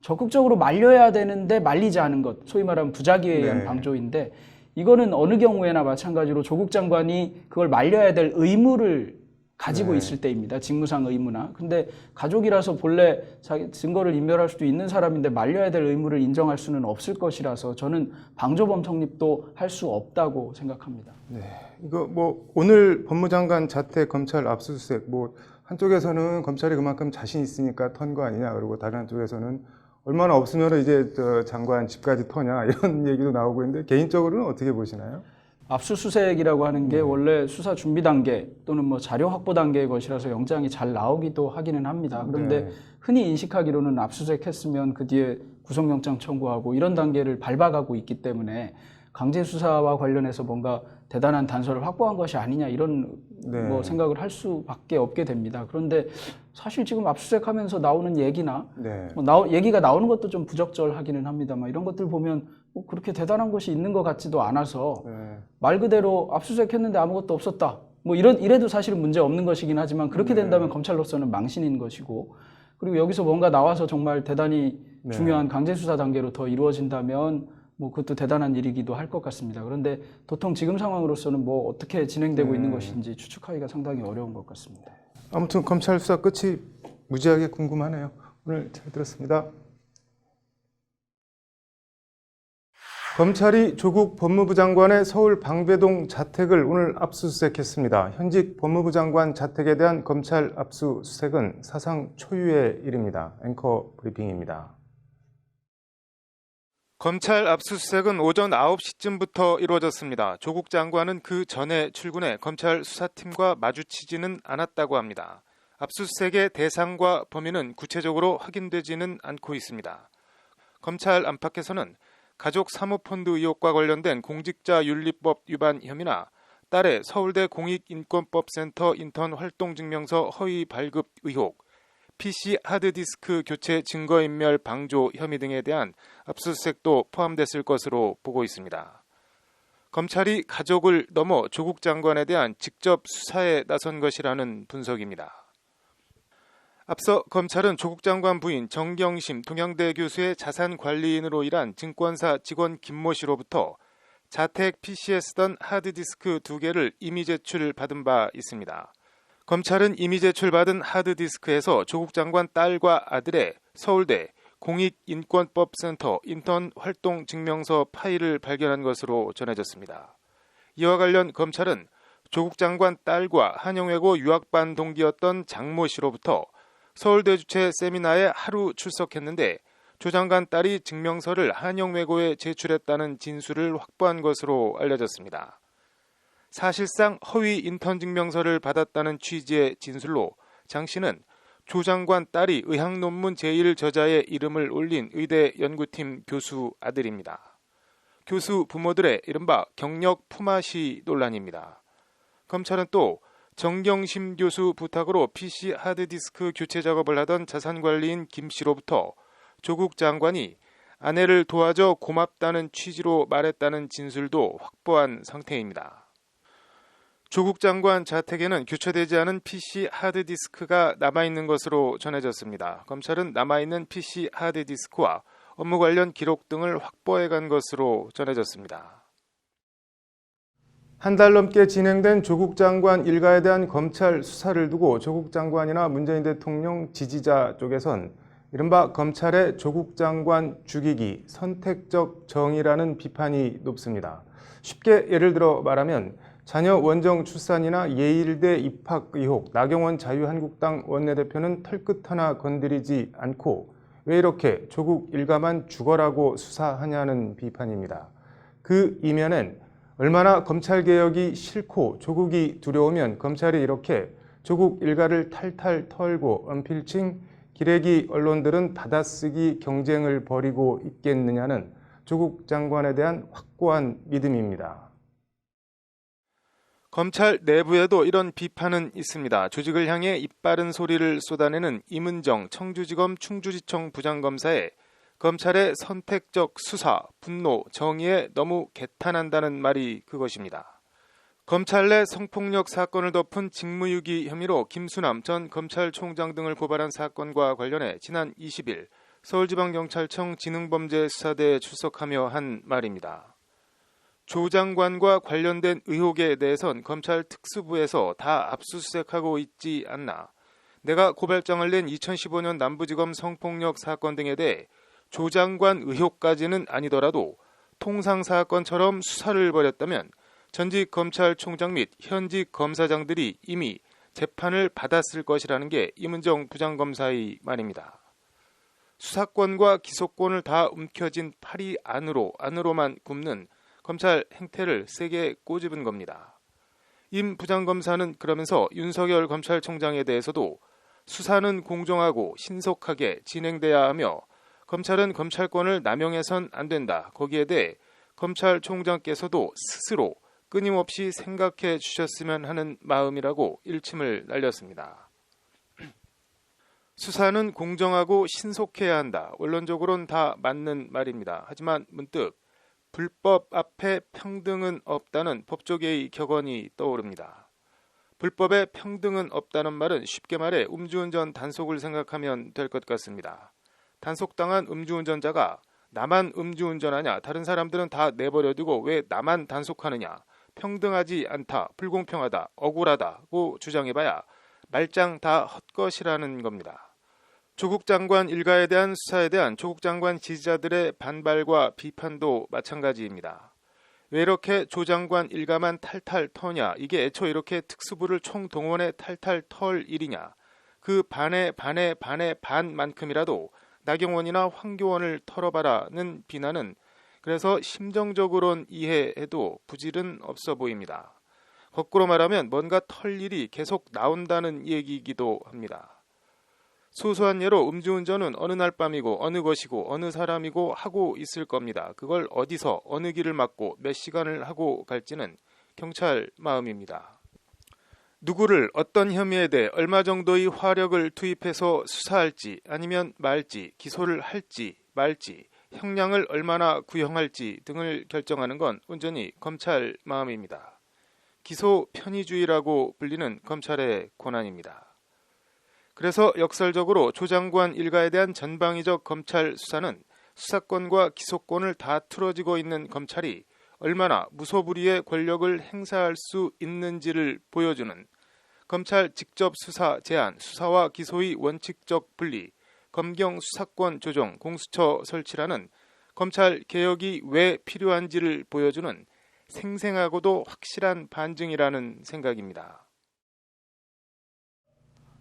적극적으로 말려야 되는데 말리지 않은 것, 소위 말하면 부작위에 의한 방조인데, 이거는 어느 경우에나 마찬가지로 조국 장관이 그걸 말려야 될 의무를 가지고 있을 때입니다. 직무상 의무나. 근데 가족이라서 본래 자기 증거를 인멸할 수도 있는 사람인데 말려야 될 의무를 인정할 수는 없을 것이라서 저는 방조범 성립도 할 수 없다고 생각합니다. 네, 이거 뭐 오늘 법무장관 자택 검찰 압수수색, 뭐 한쪽에서는 검찰이 그만큼 자신 있으니까 턴 거 아니냐, 그리고 다른 한쪽에서는 얼마나 없으면 이제 장관 집까지 터냐, 이런 얘기도 나오고 있는데 개인적으로는 어떻게 보시나요? 압수수색이라고 하는 게 원래 수사 준비 단계 또는 뭐 자료 확보 단계의 것이라서 영장이 잘 나오기도 하기는 합니다. 그런데 흔히 인식하기로는 압수수색했으면 그 뒤에 구속영장 청구하고 이런 단계를 밟아가고 있기 때문에 강제 수사와 관련해서 뭔가 대단한 단서를 확보한 것이 아니냐, 이런 뭐 생각을 할 수밖에 없게 됩니다. 그런데 사실 지금 압수수색하면서 나오는 얘기나 뭐 얘기가 나오는 것도 좀 부적절하기는 합니다만, 이런 것들 보면 뭐 그렇게 대단한 것이 있는 것 같지도 않아서 말 그대로 압수수색했는데 아무것도 없었다, 뭐 이래도 사실은 문제 없는 것이긴 하지만, 그렇게 된다면 검찰로서는 망신인 것이고, 그리고 여기서 뭔가 나와서 정말 대단히 중요한 강제 수사 단계로 더 이루어진다면 뭐 그것도 대단한 일이기도 할 것 같습니다. 그런데 도통 지금 상황으로서는 뭐 어떻게 진행되고 있는 것인지 추측하기가 상당히 어려운 것 같습니다. 아무튼 검찰 수사 끝이 무지하게 궁금하네요. 오늘 잘 들었습니다. 검찰이 조국 법무부 장관의 서울 방배동 자택을 오늘 압수수색했습니다. 현직 법무부 장관 자택에 대한 검찰 압수수색은 사상 초유의 일입니다. 앵커 브리핑입니다. 검찰 압수수색은 오전 9시쯤부터 이루어졌습니다. 조국 장관은 그 전에 출근해 검찰 수사팀과 마주치지는 않았다고 합니다. 압수수색의 대상과 범위는 구체적으로 확인되지는 않고 있습니다. 검찰 안팎에서는 가족 사모펀드 의혹과 관련된 공직자윤리법 위반 혐의나 딸의 서울대 공익인권법센터 인턴 활동증명서 허위 발급 의혹, PC 하드디스크 교체 증거인멸 방조 혐의 등에 대한 압수수색도 포함됐을 것으로 보고 있습니다. 검찰이 가족을 넘어 조국 장관에 대한 직접 수사에 나선 것이라는 분석입니다. 앞서 검찰은 조국 장관 부인 정경심 동양대 교수의 자산관리인으로 일한 증권사 직원 김모 씨로부터 자택 PC에 쓰던 하드디스크 2개를 임의 제출받은 바 있습니다. 검찰은 임의 제출받은 하드디스크에서 조국 장관 딸과 아들의 서울대 공익인권법센터 인턴 활동 증명서 파일을 발견한 것으로 전해졌습니다. 이와 관련 검찰은 조국 장관 딸과 한영외고 유학반 동기였던 장모 씨로부터 서울대 주최 세미나에 하루 출석했는데 조 장관 딸이 증명서를 한영외고에 제출했다는 진술을 확보한 것으로 알려졌습니다. 사실상 허위 인턴 증명서를 받았다는 취지의 진술로 장 씨는 조 장관 딸이 의학 논문 제1 저자의 이름을 올린 의대 연구팀 교수 아들입니다. 교수 부모들의 이른바 경력 품앗이 논란입니다. 검찰은 또 정경심 교수 부탁으로 PC 하드디스크 교체 작업을 하던 자산관리인 김 씨로부터 조국 장관이 아내를 도와줘 고맙다는 취지로 말했다는 진술도 확보한 상태입니다. 조국 장관 자택에는 교체되지 않은 PC 하드디스크가 남아있는 것으로 전해졌습니다. 검찰은 남아있는 PC 하드디스크와 업무 관련 기록 등을 확보해간 것으로 전해졌습니다. 한 달 넘게 진행된 조국 장관 일가에 대한 검찰 수사를 두고 조국 장관이나 문재인 대통령 지지자 쪽에선 이른바 검찰의 조국 장관 죽이기, 선택적 정의라는 비판이 높습니다. 쉽게 예를 들어 말하면 자녀 원정 출산이나 예일대 입학 의혹, 나경원 자유한국당 원내대표는 털끝 하나 건드리지 않고 왜 이렇게 조국 일가만 죽어라고 수사하냐는 비판입니다. 그 이면엔 얼마나 검찰개혁이 싫고 조국이 두려우면 검찰이 이렇게 조국 일가를 탈탈 털고 언필칭 기레기 언론들은 받아쓰기 경쟁을 벌이고 있겠느냐는 조국 장관에 대한 확고한 믿음입니다. 검찰 내부에도 이런 비판은 있습니다. 조직을 향해 입바른 소리를 쏟아내는 임은정 청주지검 충주지청 부장검사의 검찰의 선택적 수사, 분노, 정의에 너무 개탄한다는 말이 그것입니다. 검찰 내 성폭력 사건을 덮은 직무유기 혐의로 김수남 전 검찰총장 등을 고발한 사건과 관련해 지난 20일 서울지방경찰청 지능범죄수사대에 출석하며 한 말입니다. 조 장관과 관련된 의혹에 대해선 검찰 특수부에서 다 압수수색하고 있지 않나. 내가 고발장을 낸 2015년 남부지검 성폭력 사건 등에 대해 조 장관 의혹까지는 아니더라도 통상사건처럼 수사를 벌였다면 전직 검찰총장 및 현직 검사장들이 이미 재판을 받았을 것이라는 게 임은정 부장검사의 말입니다. 수사권과 기소권을 다 움켜쥔 팔이 안으로만 굽는 검찰 행태를 세게 꼬집은 겁니다. 임 부장검사는 그러면서 윤석열 검찰총장에 대해서도 수사는 공정하고 신속하게 진행돼야 하며 검찰은 검찰권을 남용해선 안 된다. 거기에 대해 검찰총장께서도 스스로 끊임없이 생각해 주셨으면 하는 마음이라고 일침을 날렸습니다. 수사는 공정하고 신속해야 한다. 원론적으로는 다 맞는 말입니다. 하지만 문득 불법 앞에 평등은 없다는 법조계의 격언이 떠오릅니다. 불법에 평등은 없다는 말은 쉽게 말해 음주운전 단속을 생각하면 될 것 같습니다. 단속당한 음주운전자가 나만 음주운전하냐, 다른 사람들은 다 내버려두고 왜 나만 단속하느냐, 평등하지 않다, 불공평하다, 억울하다고 주장해봐야 말짱 다 헛것이라는 겁니다. 조국 장관 일가에 대한 수사에 대한 조국 장관 지지자들의 반발과 비판도 마찬가지입니다. 왜 이렇게 조 장관 일가만 탈탈 터냐, 이게 애초 이렇게 특수부를 총동원해 탈탈 털 일이냐, 그 반의 반만큼이라도 나경원이나 황교안을 털어봐라는 비난은 그래서 심정적으로는 이해해도 부질은 없어 보입니다. 거꾸로 말하면 뭔가 털 일이 계속 나온다는 얘기이기도 합니다. 소소한 예로 음주운전은 어느 날 밤이고 어느 것이고 어느 사람이고 하고 있을 겁니다. 그걸 어디서 어느 길을 막고 몇 시간을 하고 갈지는 경찰 마음입니다. 누구를 어떤 혐의에 대해 얼마 정도의 화력을 투입해서 수사할지 아니면 말지, 기소를 할지 말지, 형량을 얼마나 구형할지 등을 결정하는 건 온전히 검찰 마음입니다. 기소 편의주의라고 불리는 검찰의 권한입니다. 그래서 역설적으로 조 장관 일가에 대한 전방위적 검찰 수사는 수사권과 기소권을 다 틀어지고 있는 검찰이 얼마나 무소불위의 권력을 행사할 수 있는지를 보여주는 검찰 직접 수사 제한, 수사와 기소의 원칙적 분리, 검경 수사권 조정, 공수처 설치라는 검찰 개혁이 왜 필요한지를 보여주는 생생하고도 확실한 반증이라는 생각입니다.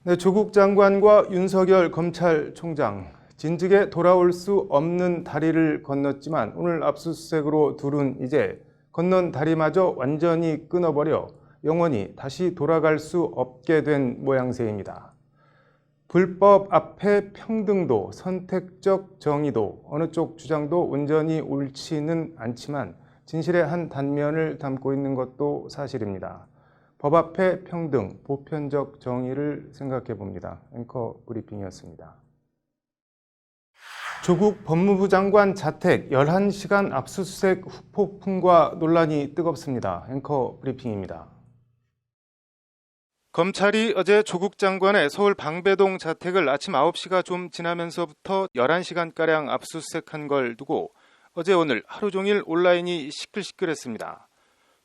네, 조국 장관과 윤석열 검찰총장, 진즉에 돌아올 수 없는 다리를 건넜지만 오늘 압수수색으로 둘은 이제 건넌 다리마저 완전히 끊어버려 영원히 다시 돌아갈 수 없게 된 모양새입니다. 불법 앞에 평등도, 선택적 정의도, 어느 쪽 주장도 온전히 옳지는 않지만 진실의 한 단면을 담고 있는 것도 사실입니다. 법 앞에 평등, 보편적 정의를 생각해 봅니다. 앵커 브리핑이었습니다. 조국 법무부 장관 자택 11시간 압수수색 후폭풍과 논란이 뜨겁습니다. 앵커 브리핑입니다. 검찰이 어제 조국 장관의 서울 방배동 자택을 아침 9시가 좀 지나면서부터 11시간가량 압수수색한 걸 두고 어제 오늘 하루 종일 온라인이 시끌시끌했습니다.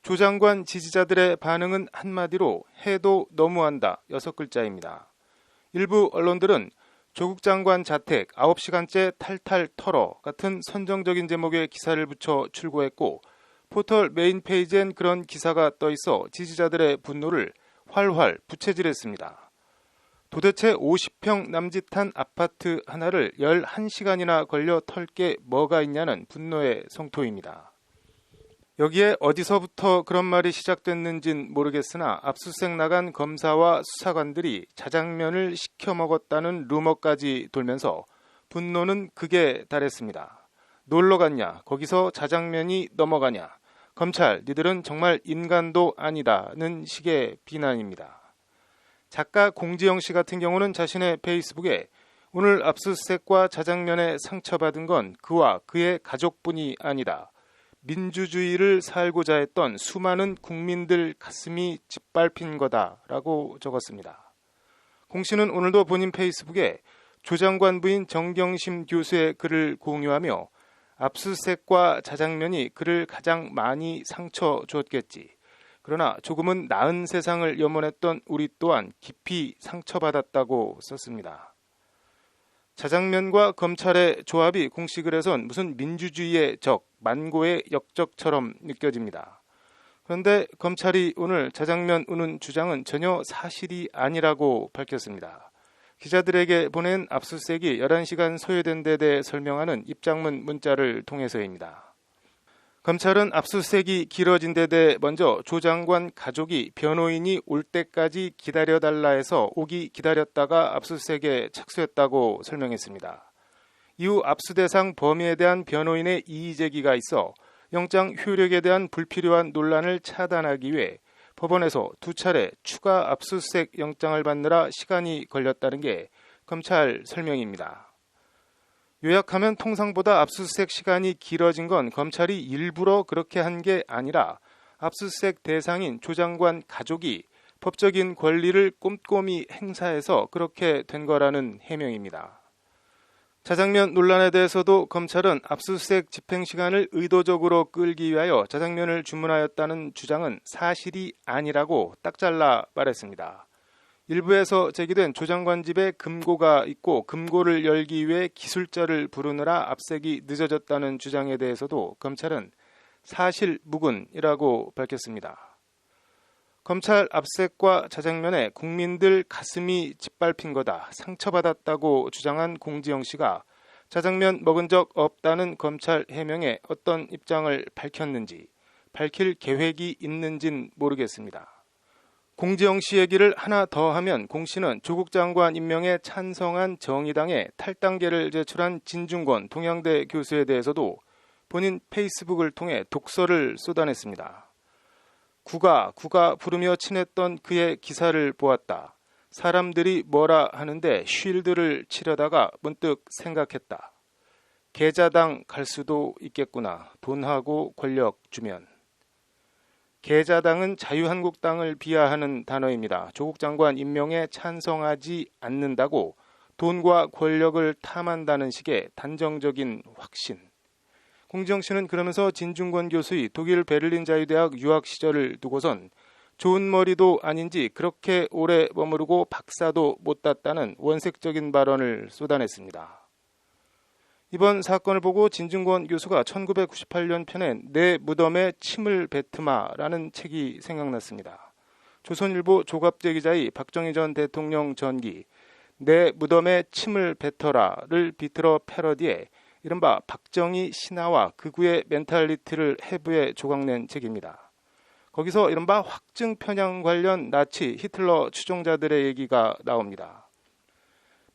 조 장관 지지자들의 반응은 한마디로 해도 너무한다 6글자입니다. 일부 언론들은 조국 장관 자택 9시간째 탈탈 털어 같은 선정적인 제목의 기사를 붙여 출고했고 포털 메인 페이지엔 그런 기사가 떠 있어 지지자들의 분노를 활활 부채질했습니다. 도대체 50평 남짓한 아파트 하나를 11시간이나 걸려 털 게 뭐가 있냐는 분노의 성토입니다. 여기에 어디서부터 그런 말이 시작됐는진 모르겠으나 압수수색 나간 검사와 수사관들이 자장면을 시켜 먹었다는 루머까지 돌면서 분노는 극에 달했습니다. 놀러 갔냐? 거기서 자장면이 넘어가냐? 검찰, 니들은 정말 인간도 아니다는 식의 비난입니다. 작가 공지영 씨 같은 경우는 자신의 페이스북에 오늘 압수수색과 자장면에 상처받은 건 그와 그의 가족뿐이 아니다. 민주주의를 살고자 했던 수많은 국민들 가슴이 짓밟힌 거다라고 적었습니다. 공 씨는 오늘도 본인 페이스북에 조 장관 부인 정경심 교수의 글을 공유하며 압수수색과 자장면이 그를 가장 많이 상처 줬겠지. 그러나 조금은 나은 세상을 염원했던 우리 또한 깊이 상처받았다고 썼습니다. 자장면과 검찰의 조합이 공씨 글에선 무슨 민주주의의 적, 만고의 역적처럼 느껴집니다. 그런데 검찰이 오늘 자장면 우는 주장은 전혀 사실이 아니라고 밝혔습니다. 기자들에게 보낸 압수수색이 11시간 소요된 데 대해 설명하는 입장문 문자를 통해서입니다. 검찰은 압수수색이 길어진 데 대해 먼저 조 장관 가족이 변호인이 올 때까지 기다려달라 해서 오기 기다렸다가 압수수색에 착수했다고 설명했습니다. 이후 압수 대상 범위에 대한 변호인의 이의 제기가 있어 영장 효력에 대한 불필요한 논란을 차단하기 위해 법원에서 2차례 추가 압수수색 영장을 받느라 시간이 걸렸다는 게 검찰 설명입니다. 요약하면 통상보다 압수수색 시간이 길어진 건 검찰이 일부러 그렇게 한 게 아니라 압수수색 대상인 조 장관 가족이 법적인 권리를 꼼꼼히 행사해서 그렇게 된 거라는 해명입니다. 자장면 논란에 대해서도 검찰은 압수수색 집행시간을 의도적으로 끌기 위하여 자장면을 주문하였다는 주장은 사실이 아니라고 딱 잘라 말했습니다. 일부에서 제기된 조 장관 집에 금고가 있고 금고를 열기 위해 기술자를 부르느라 압색이 늦어졌다는 주장에 대해서도 검찰은 사실무근이라고 밝혔습니다. 검찰 압색과 자장면에 국민들 가슴이 짓밟힌 거다, 상처받았다고 주장한 공지영 씨가 자장면 먹은 적 없다는 검찰 해명에 어떤 입장을 밝혔는지, 밝힐 계획이 있는진 모르겠습니다. 공지영 씨 얘기를 하나 더 하면 공 씨는 조국 장관 임명에 찬성한 정의당에 탈당계를 제출한 진중권 동양대 교수에 대해서도 본인 페이스북을 통해 독서를 쏟아냈습니다. 구가 부르며 친했던 그의 기사를 보았다. 사람들이 뭐라 하는데 쉴드를 치려다가 문득 생각했다. 계자당 갈 수도 있겠구나. 돈하고 권력 주면. 계자당은 자유한국당을 비하하는 단어입니다. 조국 장관 임명에 찬성하지 않는다고 돈과 권력을 탐한다는 식의 단정적인 확신. 공지영 씨는 그러면서 진중권 교수의 독일 베를린 자유대학 유학 시절을 두고선 좋은 머리도 아닌지 그렇게 오래 머무르고 박사도 못 땄다는 원색적인 발언을 쏟아냈습니다. 이번 사건을 보고 진중권 교수가 1998년 펴낸 내 무덤에 침을 뱉으마라는 책이 생각났습니다. 조선일보 조갑재 기자의 박정희 전 대통령 전기 내 무덤에 침을 뱉어라를 비틀어 패러디해 이른바 박정희 신화와 극우의 멘탈리티를 해부해 조각낸 책입니다. 거기서 이른바 확증 편향 관련 나치 히틀러 추종자들의 얘기가 나옵니다.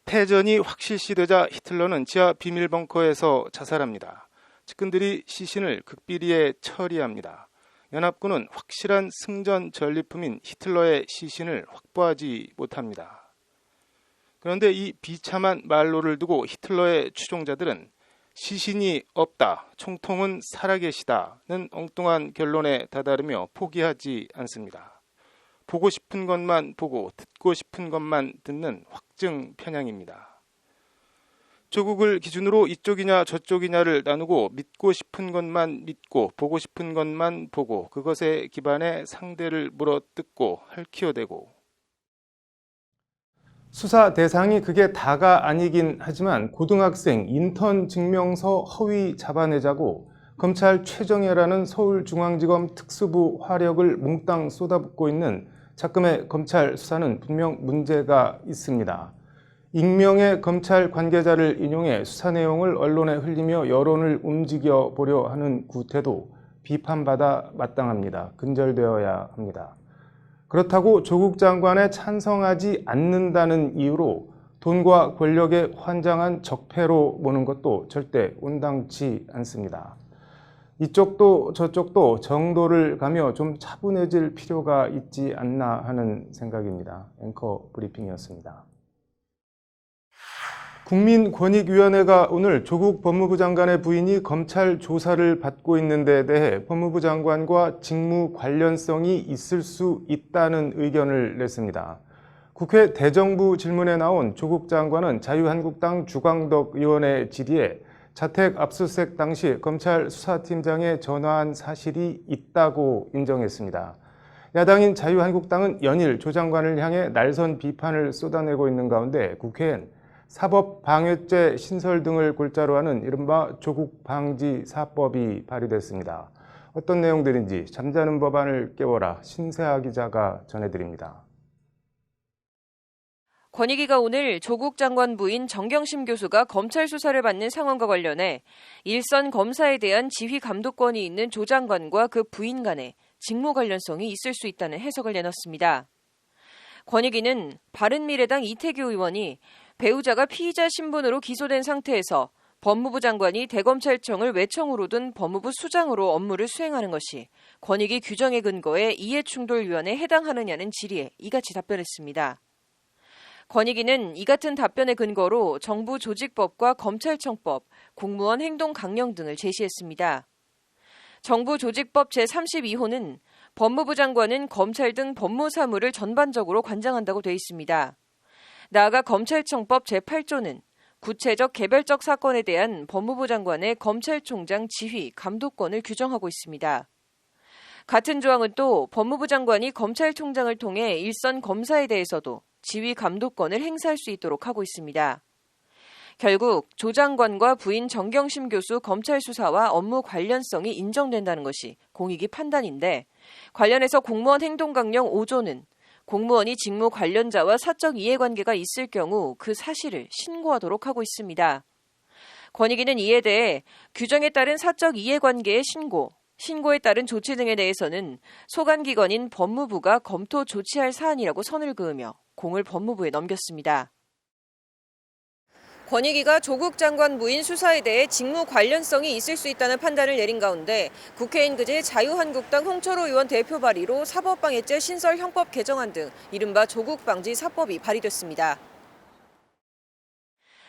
패전이 확실시되자 히틀러는 지하 비밀 벙커에서 자살합니다. 측근들이 시신을 극비리에 처리합니다. 연합군은 확실한 승전 전리품인 히틀러의 시신을 확보하지 못합니다. 그런데 이 비참한 말로를 두고 히틀러의 추종자들은 시신이 없다, 총통은 살아계시다는 엉뚱한 결론에 다다르며 포기하지 않습니다. 보고 싶은 것만 보고 듣고 싶은 것만 듣는 확증 편향입니다. 조국을 기준으로 이쪽이냐 저쪽이냐를 나누고 믿고 싶은 것만 믿고 보고 싶은 것만 보고 그것에 기반해 상대를 물어뜯고 핥히어대고 수사 대상이 그게 다가 아니긴 하지만 고등학생 인턴 증명서 허위 잡아내자고 검찰 최정예라는 서울중앙지검 특수부 화력을 몽땅 쏟아붓고 있는 작금의 검찰 수사는 분명 문제가 있습니다. 익명의 검찰 관계자를 인용해 수사 내용을 언론에 흘리며 여론을 움직여 보려 하는 구태도 비판받아 마땅합니다. 근절되어야 합니다. 그렇다고 조국 장관에 찬성하지 않는다는 이유로 돈과 권력에 환장한 적폐로 보는 것도 절대 온당치 않습니다. 이쪽도 저쪽도 정도를 가며 좀 차분해질 필요가 있지 않나 하는 생각입니다. 앵커 브리핑이었습니다. 국민권익위원회가 오늘 조국 법무부 장관의 부인이 검찰 조사를 받고 있는 데 대해 법무부 장관과 직무 관련성이 있을 수 있다는 의견을 냈습니다. 국회 대정부 질문에 나온 조국 장관은 자유한국당 주광덕 의원의 질의에 자택 압수수색 당시 검찰 수사팀장에 전화한 사실이 있다고 인정했습니다. 야당인 자유한국당은 연일 조 장관을 향해 날선 비판을 쏟아내고 있는 가운데 국회엔 사법방해죄 신설 등을 골자로 하는 이른바 조국방지사법이 발의됐습니다. 어떤 내용들인지 잠자는 법안을 깨워라 신세아 기자가 전해드립니다. 권익위가 오늘 조국 장관 부인 정경심 교수가 검찰 수사를 받는 상황과 관련해 일선 검사에 대한 지휘 감독권이 있는 조 장관과 그 부인 간에 직무 관련성이 있을 수 있다는 해석을 내놨습니다. 권익위는 바른미래당 이태규 의원이 배우자가 피의자 신분으로 기소된 상태에서 법무부 장관이 대검찰청을 외청으로 둔 법무부 수장으로 업무를 수행하는 것이 권익위 규정에 근거해 이해충돌위원회에 해당하느냐는 질의에 이같이 답변했습니다. 권익위는 이 같은 답변의 근거로 정부 조직법과 검찰청법, 공무원 행동 강령 등을 제시했습니다. 정부 조직법 제32호는 법무부 장관은 검찰 등 법무사무를 전반적으로 관장한다고 돼 있습니다. 나아가 검찰청법 제8조는 구체적 개별적 사건에 대한 법무부 장관의 검찰총장 지휘, 감독권을 규정하고 있습니다. 같은 조항은 또 법무부 장관이 검찰총장을 통해 일선 검사에 대해서도 지휘 감독권을 행사할 수 있도록 하고 있습니다. 결국 조 장관과 부인 정경심 교수 검찰 수사와 업무 관련성이 인정된다는 것이 공익위 판단인데 관련해서 공무원 행동강령 5조는 공무원이 직무 관련자와 사적 이해관계가 있을 경우 그 사실을 신고하도록 하고 있습니다. 권익위는 이에 대해 규정에 따른 사적 이해관계의 신고에 따른 조치 등에 대해서는 소관기관인 법무부가 검토 조치할 사안이라고 선을 그으며 공을 법무부에 넘겼습니다. 권익위가 조국 장관 부인 수사에 대해 직무 관련성이 있을 수 있다는 판단을 내린 가운데 국회인 그제 자유한국당 홍철호 의원 대표 발의로 사법방해죄 신설 형법 개정안 등 이른바 조국방지사법이 발의됐습니다.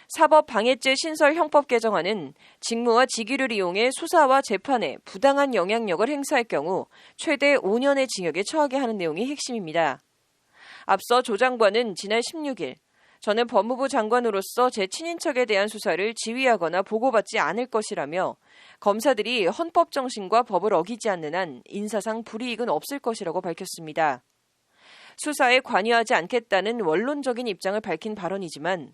사법방해죄 신설 형법 개정안은 직무와 직위를 이용해 수사와 재판에 부당한 영향력을 행사할 경우 최대 5년의 징역에 처하게 하는 내용이 핵심입니다. 앞서 조 장관은 지난 16일 저는 법무부 장관으로서 제 친인척에 대한 수사를 지휘하거나 보고받지 않을 것이라며 검사들이 헌법 정신과 법을 어기지 않는 한 인사상 불이익은 없을 것이라고 밝혔습니다. 수사에 관여하지 않겠다는 원론적인 입장을 밝힌 발언이지만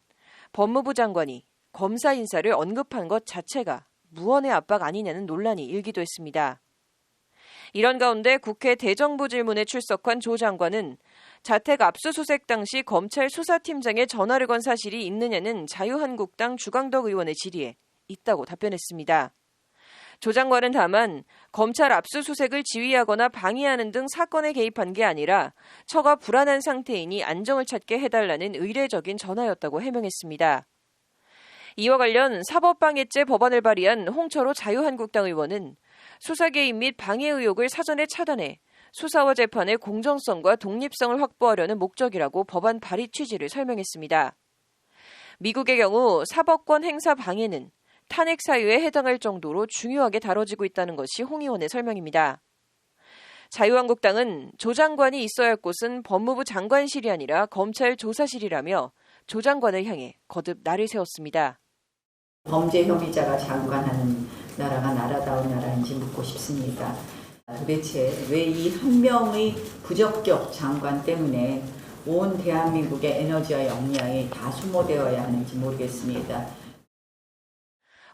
법무부 장관이 검사 인사를 언급한 것 자체가 무언의 압박 아니냐는 논란이 일기도 했습니다. 이런 가운데 국회 대정부 질문에 출석한 조 장관은 자택 압수수색 당시 검찰 수사팀장에 전화를 건 사실이 있느냐는 자유한국당 주광덕 의원의 질의에 있다고 답변했습니다. 조 장관은 다만 검찰 압수수색을 지휘하거나 방해하는 등 사건에 개입한 게 아니라 처가 불안한 상태이니 안정을 찾게 해달라는 의례적인 전화였다고 해명했습니다. 이와 관련 사법방해죄 법안을 발의한 홍철호 자유한국당 의원은 수사 개입 및 방해 의혹을 사전에 차단해 수사와 재판의 공정성과 독립성을 확보하려는 목적이라고 법안 발의 취지를 설명했습니다. 미국의 경우 사법권 행사 방해는 탄핵 사유에 해당할 정도로 중요하게 다뤄지고 있다는 것이 홍 의원의 설명입니다. 자유한국당은 조 장관이 있어야 할 곳은 법무부 장관실이 아니라 검찰 조사실이라며 조 장관을 향해 거듭 날을 세웠습니다. 범죄 혐의자가 장관하는 나라가 나라다운 나라인지 묻고 싶습니다. 도대체 왜 이 한 명의 부적격 장관 때문에 온 대한민국의 에너지와 역량이 다 소모되어야 하는지 모르겠습니다.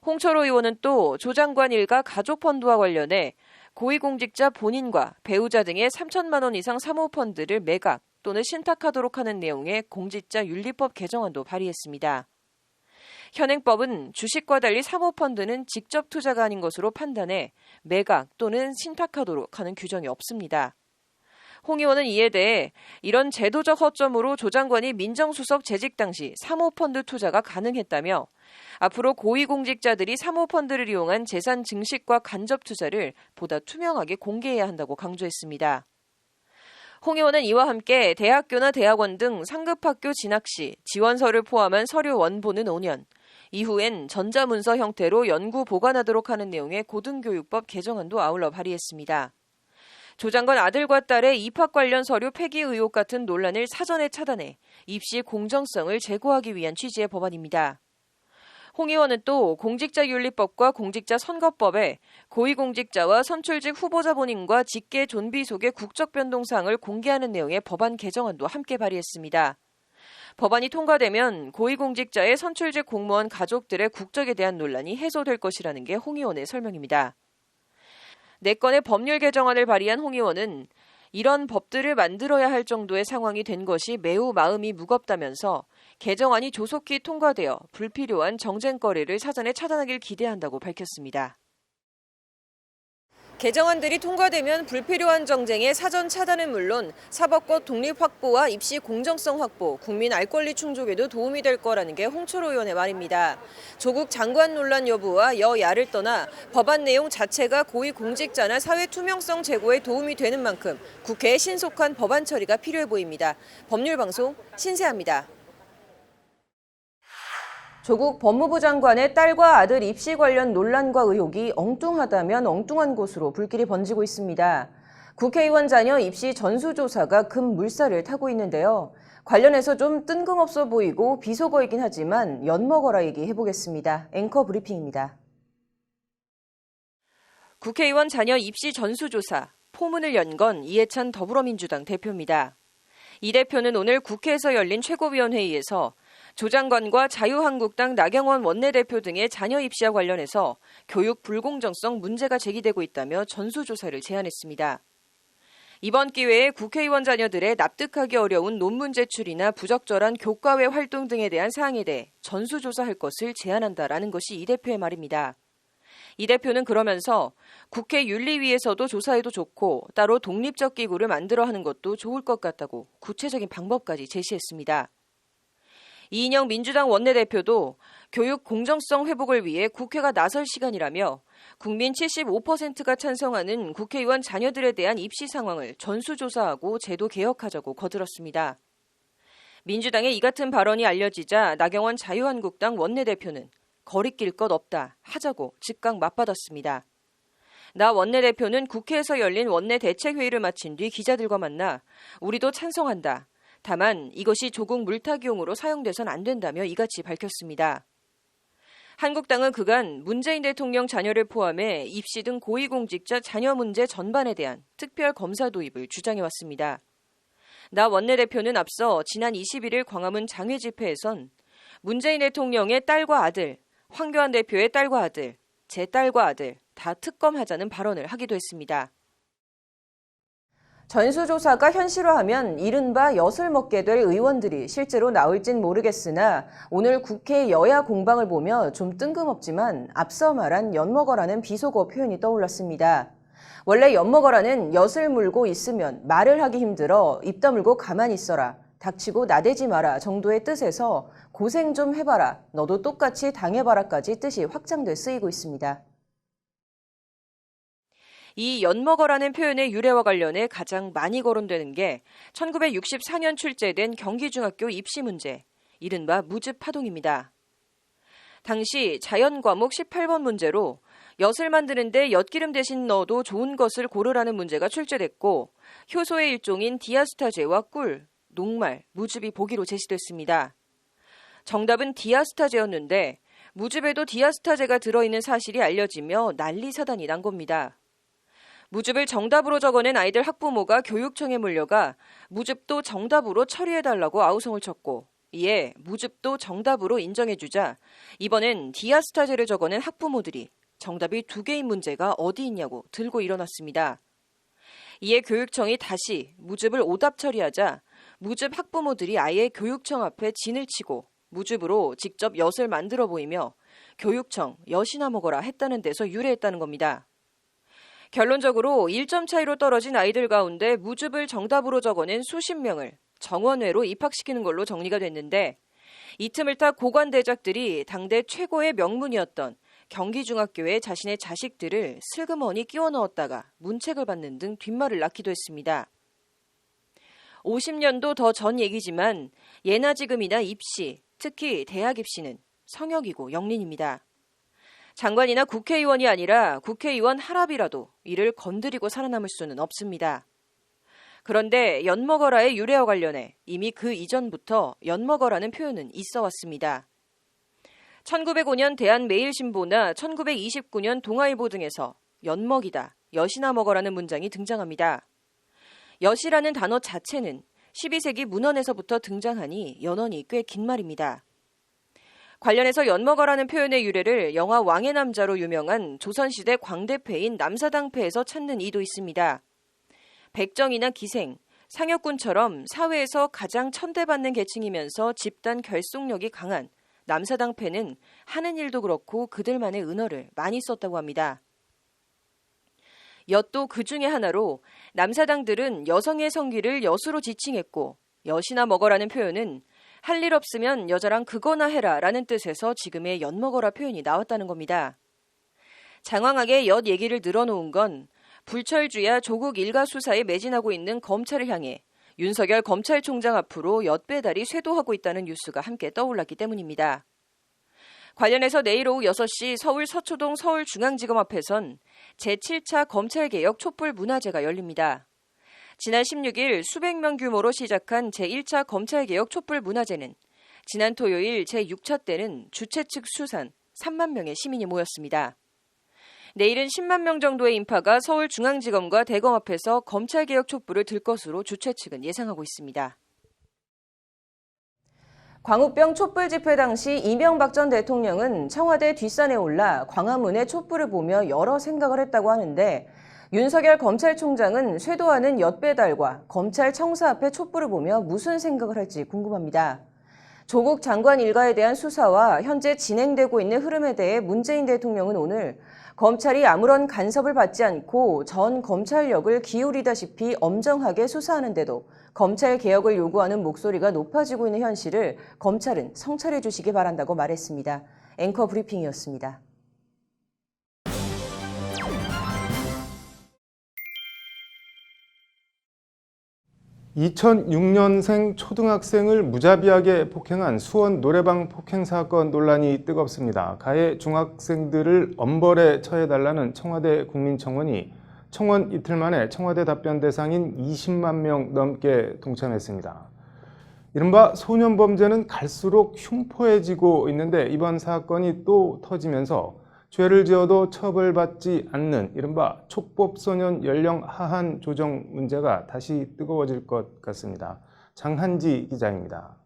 홍철호 의원은 또 조 장관 일가 가족 펀드와 관련해 고위공직자 본인과 배우자 등의 3천만 원 이상 사모펀드를 매각 또는 신탁하도록 하는 내용의 공직자 윤리법 개정안도 발의했습니다. 현행법은 주식과 달리 사모펀드는 직접 투자가 아닌 것으로 판단해 매각 또는 신탁하도록 하는 규정이 없습니다. 홍 의원은 이에 대해 이런 제도적 허점으로 조 장관이 민정수석 재직 당시 사모펀드 투자가 가능했다며 앞으로 고위공직자들이 사모펀드를 이용한 재산 증식과 간접 투자를 보다 투명하게 공개해야 한다고 강조했습니다. 홍 의원은 이와 함께 대학교나 대학원 등 상급학교 진학 시 지원서를 포함한 서류 원본은 5년, 이후엔 전자문서 형태로 연구 보관하도록 하는 내용의 고등교육법 개정안도 아울러 발의했습니다. 조 장관 아들과 딸의 입학 관련 서류 폐기 의혹 같은 논란을 사전에 차단해 입시 공정성을 제고하기 위한 취지의 법안입니다. 홍 의원은 또 공직자윤리법과 공직자선거법에 고위공직자와 선출직 후보자 본인과 직계 존비 속의 국적 변동사항을 공개하는 내용의 법안 개정안도 함께 발의했습니다. 법안이 통과되면 고위공직자의 선출직 공무원 가족들의 국적에 대한 논란이 해소될 것이라는 게 홍 의원의 설명입니다. 4건의 법률 개정안을 발의한 홍 의원은 이런 법들을 만들어야 할 정도의 상황이 된 것이 매우 마음이 무겁다면서 개정안이 조속히 통과되어 불필요한 정쟁거리를 사전에 차단하길 기대한다고 밝혔습니다. 개정안들이 통과되면 불필요한 정쟁의 사전 차단은 물론 사법권 독립 확보와 입시 공정성 확보, 국민 알 권리 충족에도 도움이 될 거라는 게 홍철호 의원의 말입니다. 조국 장관 논란 여부와 여야를 떠나 법안 내용 자체가 고위 공직자나 사회 투명성 제고에 도움이 되는 만큼 국회의 신속한 법안 처리가 필요해 보입니다. 법률방송 신세아입니다. 조국 법무부 장관의 딸과 아들 입시 관련 논란과 의혹이 엉뚱하다면 엉뚱한 곳으로 불길이 번지고 있습니다. 국회의원 자녀 입시 전수조사가 급물살을 타고 있는데요. 관련해서 좀 뜬금없어 보이고 비속어이긴 하지만 엿먹어라 얘기해보겠습니다. 앵커 브리핑입니다. 국회의원 자녀 입시 전수조사, 포문을 연 건 이해찬 더불어민주당 대표입니다. 이 대표는 오늘 국회에서 열린 최고위원회의에서 조 장관과 자유한국당 나경원 원내대표 등의 자녀 입시와 관련해서 교육 불공정성 문제가 제기되고 있다며 전수조사를 제안했습니다. 이번 기회에 국회의원 자녀들의 납득하기 어려운 논문 제출이나 부적절한 교과외 활동 등에 대한 사항에 대해 전수조사할 것을 제안한다라는 것이 이 대표의 말입니다. 이 대표는 그러면서 국회 윤리위에서도 조사해도 좋고 따로 독립적 기구를 만들어 하는 것도 좋을 것 같다고 구체적인 방법까지 제시했습니다. 이인영 민주당 원내대표도 교육 공정성 회복을 위해 국회가 나설 시간이라며 국민 75%가 찬성하는 국회의원 자녀들에 대한 입시 상황을 전수조사하고 제도 개혁하자고 거들었습니다. 민주당의 이 같은 발언이 알려지자 나경원 자유한국당 원내대표는 거리낄 것 없다, 하자고 즉각 맞받았습니다. 나 원내대표는 국회에서 열린 원내대책회의를 마친 뒤 기자들과 만나 우리도 찬성한다. 다만 이것이 조국 물타기용으로 사용돼선 안 된다며 이같이 밝혔습니다. 한국당은 그간 문재인 대통령 자녀를 포함해 입시 등 고위공직자 자녀 문제 전반에 대한 특별 검사 도입을 주장해왔습니다. 나 원내대표는 앞서 지난 21일 광화문 장외 집회에선 문재인 대통령의 딸과 아들, 황교안 대표의 딸과 아들, 제 딸과 아들 다 특검하자는 발언을 하기도 했습니다. 전수조사가 현실화하면 이른바 엿을 먹게 될 의원들이 실제로 나올진 모르겠으나 오늘 국회 여야 공방을 보며 좀 뜬금없지만 앞서 말한 엿먹어라는 비속어 표현이 떠올랐습니다. 원래 엿먹어라는 엿을 물고 있으면 말을 하기 힘들어 입 다물고 가만히 있어라, 닥치고 나대지 마라 정도의 뜻에서 고생 좀 해봐라, 너도 똑같이 당해봐라까지 뜻이 확장돼 쓰이고 있습니다. 이 엿먹어라는 표현의 유래와 관련해 가장 많이 거론되는 게 1964년 출제된 경기중학교 입시 문제, 이른바 무즙파동입니다. 당시 자연과목 18번 문제로 엿을 만드는데 엿기름 대신 넣어도 좋은 것을 고르라는 문제가 출제됐고 효소의 일종인 디아스타제와 꿀, 녹말, 무즙이 보기로 제시됐습니다. 정답은 디아스타제였는데 무즙에도 디아스타제가 들어있는 사실이 알려지며 난리 사단이 난 겁니다. 무즙을 정답으로 적어낸 아이들 학부모가 교육청에 몰려가 무즙도 정답으로 처리해달라고 아우성을 쳤고 이에 무즙도 정답으로 인정해주자 이번엔 디아스타제를 적어낸 학부모들이 정답이 2개인 문제가 어디 있냐고 들고 일어났습니다. 이에 교육청이 다시 무즙을 오답 처리하자 무즙 학부모들이 아예 교육청 앞에 진을 치고 무즙으로 직접 엿을 만들어 보이며 교육청 엿이나 먹어라 했다는 데서 유래했다는 겁니다. 결론적으로 1점 차이로 떨어진 아이들 가운데 무줍을 정답으로 적어낸 수십 명을 정원외로 입학시키는 걸로 정리가 됐는데 이 틈을 타 고관대작들이 당대 최고의 명문이었던 경기중학교에 자신의 자식들을 슬그머니 끼워 넣었다가 문책을 받는 등 뒷말을 낳기도 했습니다. 50년도 더 전 얘기지만 예나 지금이나 입시, 특히 대학 입시는 성역이고 영린입니다. 장관이나 국회의원이 아니라 국회의원 하랍이라도 이를 건드리고 살아남을 수는 없습니다. 그런데 엿먹어라의 유래와 관련해 이미 그 이전부터 엿먹어라는 표현은 있어 왔습니다. 1905년 대한매일신보나 1929년 동아일보 등에서 엿먹이다, 엿이나 먹어라는 문장이 등장합니다. 엿이라는 단어 자체는 12세기 문헌에서부터 등장하니 연원이 꽤 긴 말입니다. 관련해서 엿먹어라는 표현의 유래를 영화 왕의 남자로 유명한 조선시대 광대패인 남사당패에서 찾는 이도 있습니다. 백정이나 기생, 상혁군처럼 사회에서 가장 천대받는 계층이면서 집단 결속력이 강한 남사당패는 하는 일도 그렇고 그들만의 은어를 많이 썼다고 합니다. 엿도 그 중에 하나로 남사당들은 여성의 성기를 엿으로 지칭했고 엿이나 먹어라는 표현은 할 일 없으면 여자랑 그거나 해라 라는 뜻에서 지금의 엿먹어라 표현이 나왔다는 겁니다. 장황하게 엿 얘기를 늘어놓은 건 불철주야 조국 일가 수사에 매진하고 있는 검찰을 향해 윤석열 검찰총장 앞으로 엿 배달이 쇄도하고 있다는 뉴스가 함께 떠올랐기 때문입니다. 관련해서 내일 오후 6시 서울 서초동 서울중앙지검 앞에선 제7차 검찰개혁 촛불 문화제가 열립니다. 지난 16일 수백 명 규모로 시작한 제1차 검찰개혁 촛불 문화제는 지난 토요일 제6차 때는 주최 측 수산 3만 명의 시민이 모였습니다. 내일은 10만 명 정도의 인파가 서울중앙지검과 대검 앞에서 검찰개혁 촛불을 들 것으로 주최 측은 예상하고 있습니다. 광우병 촛불 집회 당시 이명박 전 대통령은 청와대 뒷산에 올라 광화문에 촛불을 보며 여러 생각을 했다고 하는데 윤석열 검찰총장은 쇄도하는 엿배달과 검찰 청사 앞에 촛불을 보며 무슨 생각을 할지 궁금합니다. 조국 장관 일가에 대한 수사와 현재 진행되고 있는 흐름에 대해 문재인 대통령은 오늘 검찰이 아무런 간섭을 받지 않고 전 검찰력을 기울이다시피 엄정하게 수사하는데도 검찰 개혁을 요구하는 목소리가 높아지고 있는 현실을 검찰은 성찰해 주시기 바란다고 말했습니다. 앵커 브리핑이었습니다. (2006년생) 초등학생을 무자비하게 폭행한 수원 노래방 폭행 사건 논란이 뜨겁습니다. 가해 중학생들을 엄벌에 처해달라는 청와대 국민청원이 청원 이틀 만에 청와대 답변 대상인 20만 명 넘게 동참했습니다. 이른바 소년범죄는 갈수록 흉포해지고 있는데 이번 사건이 또 터지면서 죄를 지어도 처벌받지 않는 이른바 촉법소년 연령 하한 조정 문제가 다시 뜨거워질 것 같습니다. 장한지 기자입니다.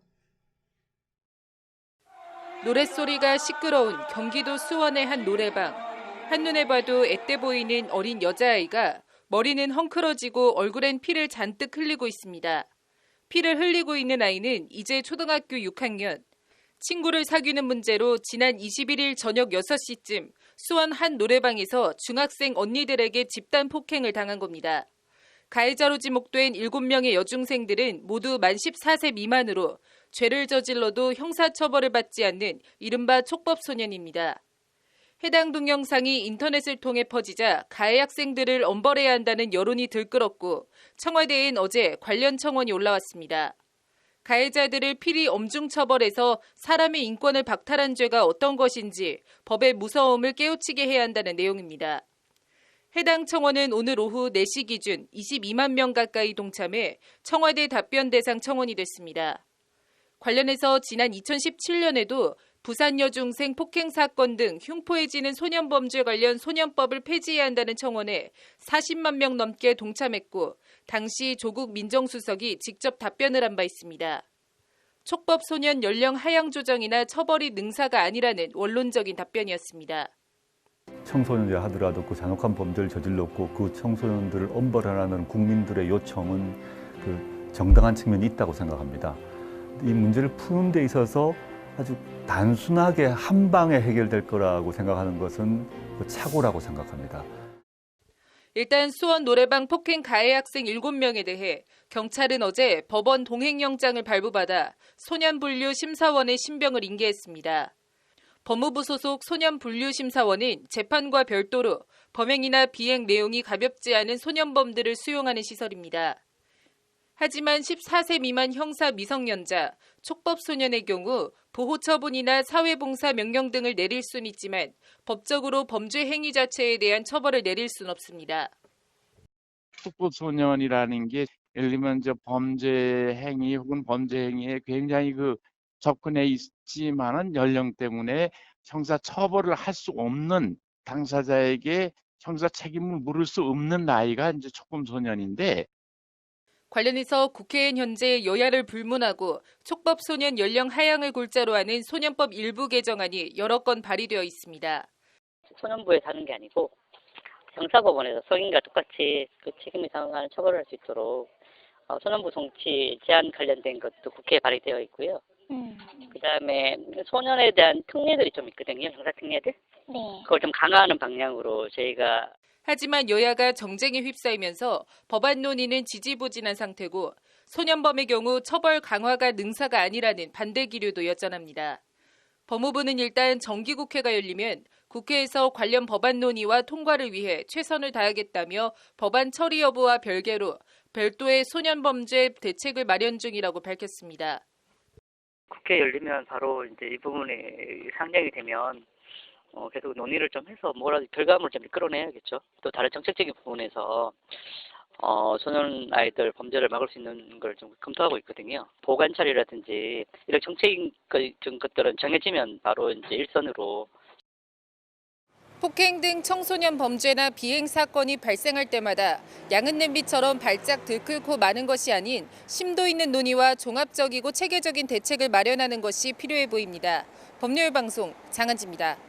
노랫소리가 시끄러운 경기도 수원의 한 노래방. 한눈에 봐도 앳돼 보이는 어린 여자아이가 머리는 헝클어지고 얼굴엔 피를 잔뜩 흘리고 있습니다. 피를 흘리고 있는 아이는 이제 초등학교 6학년. 친구를 사귀는 문제로 지난 21일 저녁 6시쯤 수원 한 노래방에서 중학생 언니들에게 집단 폭행을 당한 겁니다. 가해자로 지목된 7명의 여중생들은 모두 만 14세 미만으로 죄를 저질러도 형사처벌을 받지 않는 이른바 촉법소년입니다. 해당 동영상이 인터넷을 통해 퍼지자 가해 학생들을 엄벌해야 한다는 여론이 들끓었고 청와대엔 어제 관련 청원이 올라왔습니다. 가해자들을 필히 엄중 처벌해서 사람의 인권을 박탈한 죄가 어떤 것인지 법의 무서움을 깨우치게 해야 한다는 내용입니다. 해당 청원은 오늘 오후 4시 기준 22만 명 가까이 동참해 청와대 답변 대상 청원이 됐습니다. 관련해서 지난 2017년에도 부산 여중생 폭행 사건 등 흉포해지는 소년범죄 관련 소년법을 폐지해야 한다는 청원에 40만 명 넘게 동참했고 당시 조국 민정수석이 직접 답변을 한 바 있습니다. 촉법 소년 연령 하향 조정이나 처벌이 능사가 아니라는 원론적인 답변이었습니다. 청소년이라 하더라도 그 잔혹한 범죄를 저질렀고 그 청소년들을 엄벌하라는 국민들의 요청은 그 정당한 측면이 있다고 생각합니다. 이 문제를 푸는 데 있어서 아주 단순하게 한 방에 해결될 거라고 생각하는 것은 착오라고 생각합니다. 일단 수원 노래방 폭행 가해 학생 7명에 대해 경찰은 어제 법원 동행영장을 발부받아 소년분류심사원에 신병을 인계했습니다. 법무부 소속 소년분류심사원은 재판과 별도로 범행이나 비행 내용이 가볍지 않은 소년범들을 수용하는 시설입니다. 하지만 14세 미만 형사 미성년자, 촉법 소년의 경우 보호처분이나 사회봉사 명령 등을 내릴 수는 있지만 법적으로 범죄 행위 자체에 대한 처벌을 내릴 수는 없습니다. 촉법 소년이라는 게 예를 들면 범죄 행위 혹은 범죄 행위에 굉장히 접근해 있지만은 연령 때문에 형사 처벌을 할 수 없는 당사자에게 형사 책임을 물을 수 없는 나이가 이제 촉법 소년인데. 관련해서 국회엔 현재 여야를 불문하고 촉법소년 연령 하향을 골자로 하는 소년법 일부 개정안이 여러 건 발의되어 있습니다. 소년부에 사는 게 아니고 형사법원에서 성인과 똑같이 그 책임을 상응하는 처벌을 할 수 있도록 소년부 성취 제한 관련된 것도 국회에 발의되어 있고요. 그다음에 소년에 대한 특례들이 좀 있거든요. 형사 특례들. 네. 그걸 좀 강화하는 방향으로 저희가. 하지만 여야가 정쟁에 휩싸이면서 법안 논의는 지지부진한 상태고 소년범의 경우 처벌 강화가 능사가 아니라는 반대 기류도 여전합니다. 법무부는 일단 정기국회가 열리면 국회에서 관련 법안 논의와 통과를 위해 최선을 다하겠다며 법안 처리 여부와 별개로 별도의 소년범죄 대책을 마련 중이라고 밝혔습니다. 국회 열리면 바로 이제 이 부분이 상정이 되면 계속 논의를 좀 해서 뭐라도 결과물을 좀 끌어내야겠죠. 또 다른 정책적인 부분에서 소년 아이들 범죄를 막을 수 있는 걸 좀 검토하고 있거든요. 보관처리라든지 이런 정책적인 것들은 정해지면 바로 이제 일선으로. 폭행 등 청소년 범죄나 비행 사건이 발생할 때마다 양은 냄비처럼 발작 들끓고 마는 것이 아닌 심도 있는 논의와 종합적이고 체계적인 대책을 마련하는 것이 필요해 보입니다. 법률방송 장한지입니다.